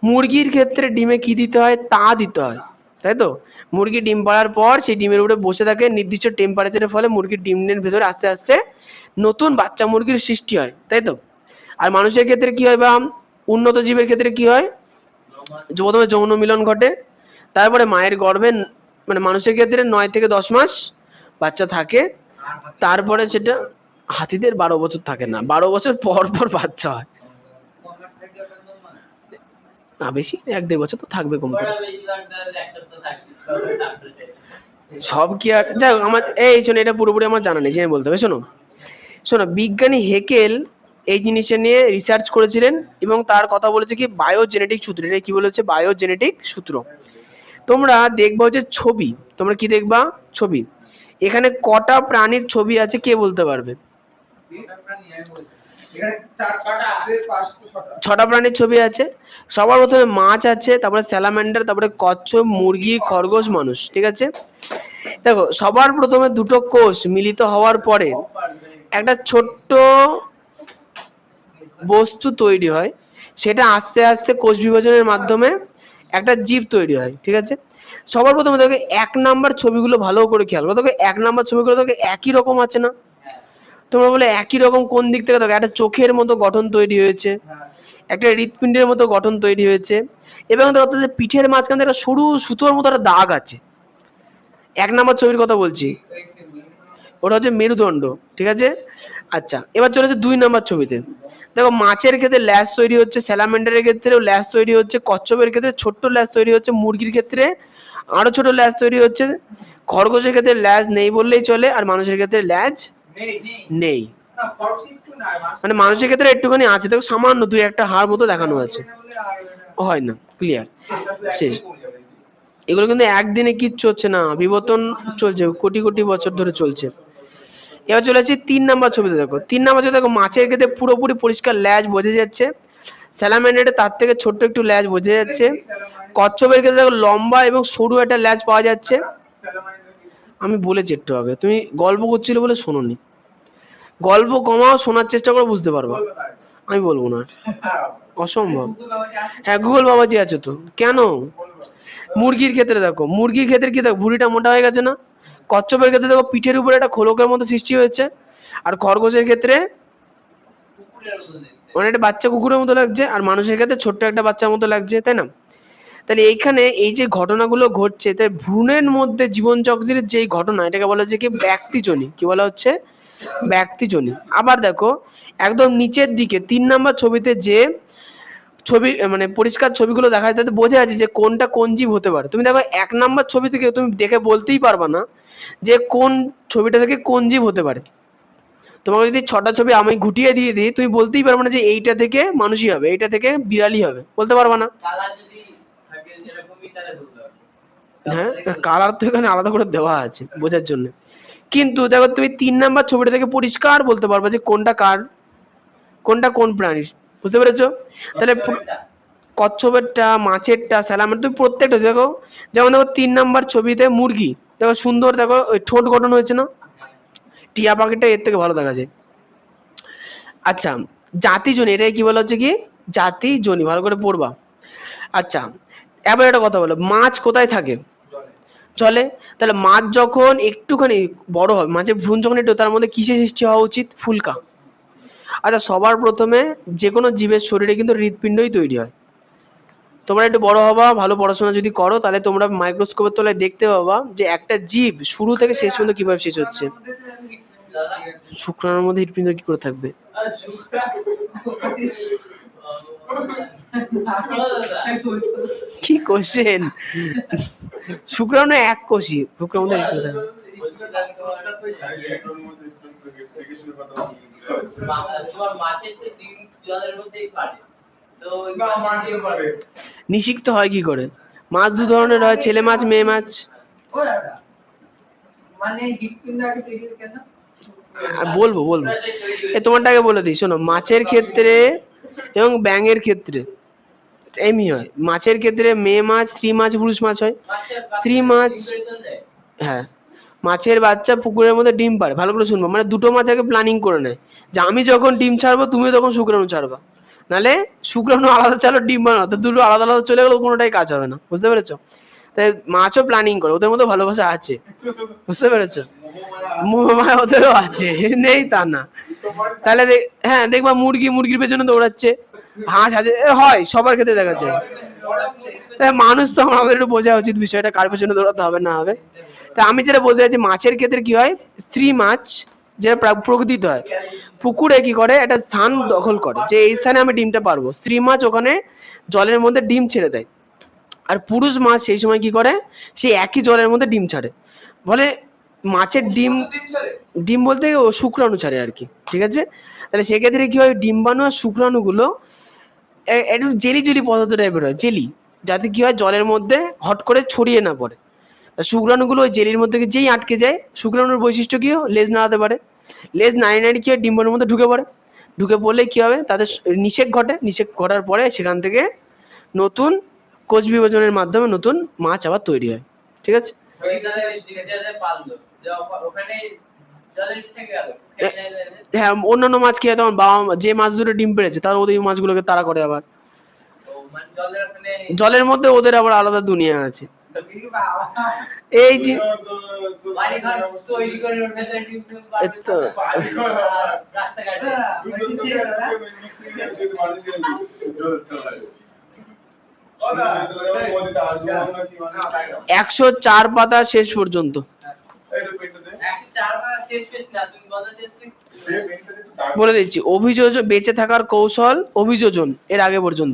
মুরগির ক্ষেত্রে ডিমে কি দিতে হয়? তা দিতে হয়, তাই তো? মুরগি ডিম পাড়ার পর সেই ডিমের উপরে বসে থাকে, নির্দিষ্ট টেম্পারেচারের ফলে মুরগির ডিমের ভেতরে আস্তে আস্তে নতুন বাচ্চা মুরগির সৃষ্টি হয়, তাই তো? আর মানুষের ক্ষেত্রে কি হয় বা উন্নত জীবের ক্ষেত্রে কি হয়? প্রথমে যৌন মিলন ঘটে, তারপরে মায়ের গর্ভে, মানে মানুষের ক্ষেত্রে 9 থেকে 10 মাস বাচ্চা থাকে, তারপরে সেটা হাতিদের 12 বছর থাকে না, 12 বছর পর পর বাচ্চা হয়। না বেশি, 1-1.5 বছর তো থাকবে কম করে। সব কি আর যাই হোক, আমার এই শোনো, এটা পুরোপুরি আমার জানা নেই, জেনে বলতে হবে। শোনো শোনো, বিজ্ঞানী হেকেল এই জিনিসটা নিয়ে রিসার্চ করেছিলেন এবং তার কথা বলেছে কি বায়োজেনেটিক সূত্র। এটা কি বলেছে? বায়োজেনেটিক সূত্র। তোমরা দেখবা যে ছবি, তোমরা কি দেখবা? ছবি। এখানে কটা প্রাণীর ছবি আছে কে বলতে পারবে? 6টা প্রাণীর ছবি আছে। সবার প্রথমে মাছ আছে, তারপরে স্যালামান্ডার, তারপরে কচ্ছপ, মুরগি, খরগোশ, মানুষ। ঠিক আছে, দেখো সবার প্রথমে দুটো কোষ মিলিত হওয়ার পরে একটা ছোট্ট বস্তু তৈরি হয়, সেটা আস্তে আস্তে কোষ বিভাজনের মাধ্যমে একটা জীব তৈরি হয়। ঠিক আছে, সবার প্রথমে দেখো 1 নাম্বার ছবিগুলো ভালো করে খেয়াল করো। দেখো 1 নাম্বার ছবিগুলো দেখো একই রকম আছে না? তোমরা বলে একই রকম কোন দিক থেকে? দেখো একটা চোখের মতো গঠন তৈরি হয়েছে, একটা হৃৎপিণ্ডের মতো গঠন তৈরি হয়েছে, এবং দেখো তাদের পিঠের মাঝখানে একটা সরু সুতোর মতো একটা দাগ আছে। 1 নাম্বার ছবির কথা বলছি, ওটা হচ্ছে মেরুদণ্ড। ঠিক আছে, আচ্ছা এবার চলেছে 2 নাম্বার ছবিতে। দেখো মাছের ক্ষেত্রে ল্যাজ তৈরি হচ্ছে, স্যালামেন্ডারের ক্ষেত্রেও ল্যাজ তৈরি হচ্ছে, কচ্ছপের ক্ষেত্রে ছোট্ট ল্যাজ তৈরি হচ্ছে, মুরগির ক্ষেত্রে আরো ছোট ল্যাজ তৈরি হচ্ছে, খরগোশের ক্ষেত্রে ল্যাজ নেই বললেই চলে, আর মানুষের ক্ষেত্রে ল্যাজ নেই। মানে মানুষের ক্ষেত্রে একটুখানি আছে, দেখো সামান্য 2-1টা হাড় মতো দেখানো আছে, হয় না। ক্লিয়ার, শেষ। এগুলো কিন্তু একদিনে কিচ্ছু হচ্ছে না, বিবর্তন চলছে কোটি কোটি বছর ধরে চলছে। এবার চলে আসছি 3 নাম্বার ছবিতে। দেখো 3 নাম্বার ছবিতে দেখো মাছের ক্ষেত্রে পুরোপুরি পরিষ্কার ল্যাজ বোঝা যাচ্ছে, স্যালামেন্ডারে তার থেকে ছোট্ট একটু ল্যাজ বোঝা যাচ্ছে, কচ্ছপের ক্ষেত্রে দেখো লম্বা এবং সরু একটা ল্যাজ পাওয়া যাচ্ছে। আমি বলেছি একটু আগে, তুমি গল্প করছিলে বলে শোনোনি। গল্প কমাও, শোনার চেষ্টা করো, বুঝতে পারবা। আমি বলবো না, অসম্ভব। হ্যাঁ গুগল বাবাজি আছে তো, কেন? মুরগির ক্ষেত্রে দেখো, মুরগির ক্ষেত্রে কি দেখো ভুঁড়িটা মোটা হয়ে গেছে না? কচ্ছপের ক্ষেত্রে দেখো পিঠের উপরে একটা খোলকের মতো সৃষ্টি হয়েছে, আর খরগোশের ক্ষেত্রে অনেকটা বাচ্চা কুকুরের মতো লাগছে, আর মানুষের ক্ষেত্রে ছোট্ট একটা বাচ্চার মতো লাগছে, তাই না? তাহলে এইখানে এই যে ঘটনাগুলো ঘটছে, তাই ভ্রূণের মধ্যে জীবনচক্রের যে ঘটনা, এটাকে বলা হচ্ছে কি ব্যক্তিজনী। কি বলা হচ্ছে? ব্যক্তিজনী। আবার দেখো একদম নিচের দিকে 3 নাম্বার ছবিতে যে ছবি মানে পরিষ্কার ছবিগুলো দেখা যায়, তাতে বোঝা যাচ্ছে যে কোনটা কোন জীব হতে পারে। তুমি দেখো 1 নাম্বার ছবি থেকে তুমি দেখে বলতেই পারবা না যে কোন ছবিটা থেকে কোন জীব হতে পারে। তোমাকে যদি 6টা ছবি আমি ঘুটিয়ে দিয়ে দিই, তুমি বলতেই পারবে না যে এইটা থেকে মানুষই হবে, এইটা থেকে বিড়ালই হবে, বলতে পারবা না। হ্যাঁ, কালার তো এখানে আলাদা করে দেওয়া আছে বোঝার জন্য। কিন্তু দেখো তুমি 3 নাম্বার ছবিটা থেকে পরিষ্কার বলতে পারবা যে কোনটা কার, কোনটা কোন প্রাণীর। বুঝতে পেরেছো? তাহলে কচ্ছপেরটা, মাছেরটা, স্যালামের, তুমি প্রত্যেকটা দেখো। যেমন দেখো 3 নাম্বার ছবিতে মুরগি, দেখো সুন্দর, দেখো ওই ঠোঁট গঠন হয়েছে না? টিয়া পাখিটা এর থেকে ভালো দেখা যায়। আচ্ছা, জাতিজনী, এটাই কি বলা হচ্ছে কি জাতিজনী, ভালো করে পড়বা। আচ্ছা এবার একটা কথা বলো, মাছ কোথায় থাকে? জলে। তাহলে মাছ যখন একটুখানি বড় হয়, মাছের ভ্রূণ যখন একটু, তার মধ্যে কিসের সৃষ্টি হওয়া উচিত? ফুলকা। আচ্ছা সবার প্রথমে যে কোনো জীবের শরীরে কিন্তু হৃৎপিণ্ডই তৈরি হয়। তোমরা একটু বড় হবা, ভালো পড়াশোনা যদি করো, তাহলে তোমরা মাইক্রোস্কোপের তলায় দেখতে পাবা যে একটা জীব শুরু থেকে শেষ পর্যন্ত কিভাবে শেষ হচ্ছে। শুক্রাণুর মধ্যে হৃৎপিণ্ড কি করে থাকবে? কি কোশ্চেন! শুক্রাণু এক কোষী, শুক্রাণুর মধ্যে হৃৎপিণ্ড থাকবে। নিষিক্ত হয় কি করে? মাছ 2 ধরনের হয়, ছেলে মাছ, মেয়ে মাছ। বলবো বলবো, তোমারটাকে বলে দিই। শোনো, মাছের ক্ষেত্রে এবং ব্যাঙের ক্ষেত্রে এমই হয়। মাছের ক্ষেত্রে মেয়ে মাছ, স্ত্রী মাছ, পুরুষ মাছ হয়। স্ত্রী মাছ, হ্যাঁ, মাছের বাচ্চা পুকুরের মধ্যে ডিম পাড়ে। ভালো করে শুনবো, মানে দুটো মাছ আগে প্ল্যানিং করে নেয় যে আমি যখন ডিম ছাড়বো তুমিও তখন শুক্রাণু ছাড়বা, নালে শুক্রাণু আলাদা ছাড়লো, ডিম বানানো, তো দুটো আলাদা আলাদা চলে গেলো, কোনোটাই কাজ হবে না। বুঝতে পেরেছো? তাই মাছও প্ল্যানিং করে, ওদের মধ্যে ভালোবাসা আছে। বুঝতে পেরেছো? মোহমায়া ওদেরও আছে, নেই তা না। তাহলে হ্যাঁ দেখবা মুরগি মুরগির পেছনে দৌড়াচ্ছে, হাঁস আছে, হয় সবার ক্ষেত্রে দেখা যায়। তাই মানুষ তো আমাদের একটু বোঝা উচিত বিষয়টা, কার পেছনে দৌড়াতে হবে না হবে। তা আমি যেটা বলতে চাইছি, মাছের ক্ষেত্রে কি হয়, স্ত্রী মাছ যেটা প্রকৃতিতে হয়। পুকুরে কি করে, একটা স্থান দখল করে যে এই স্থানে আমি ডিমটা পারবো, স্ত্রী মাছ ওখানে জলের মধ্যে ডিম ছেড়ে দেয়। আর পুরুষ মাছ সেই সময় কি করে, সেই একই জলের মধ্যে ডিম ছাড়ে। বলে মাছের ডিম, ডিম বলতে ও শুক্রাণু ছাড়ে আর কি, ঠিক আছে। তাহলে সেক্ষেত্রে কি হয়, ডিম্বাণু আর শুক্রাণুগুলো একটু জেলি জেলি পদার্থ টাইপের হয়, জেলি, যাতে কি হয় জলের মধ্যে হট করে ছড়িয়ে না পড়ে। শুক্রাণুগুলো ওই জেলির মধ্যে যেই আটকে যায়, শুক্রাণুর বৈশিষ্ট্য কি, লেজ নাড়াতে পারে, লেজ নাড়িয়ে নাড়িয়ে কি হয় ডিম্বাণুর মধ্যে ঢুকে পড়ে, ঢুকে পড়লে কি হবে, তাদের নিষেক ঘটে, নিষেক ঘটার পরে সেখান থেকে নতুন কোষ বিভাজনের মাধ্যমে নতুন মাছ আবার তৈরি হয়, ঠিক আছে। হ্যাঁ, অন্যান্য মাছ কি হয়, তখন বাবা যে মাছ দুটো ডিম পেড়েছে তার ওদের মাছগুলোকে তাড়া করে আবার। জলের মধ্যে ওদের আবার আলাদা দুনিয়া আছে। এই যে একশো চার পাতা শেষ পর্যন্ত বলে দিচ্ছি। অভিযোজন, বেঁচে থাকার কৌশল, অভিযোজন এর আগে পর্যন্ত।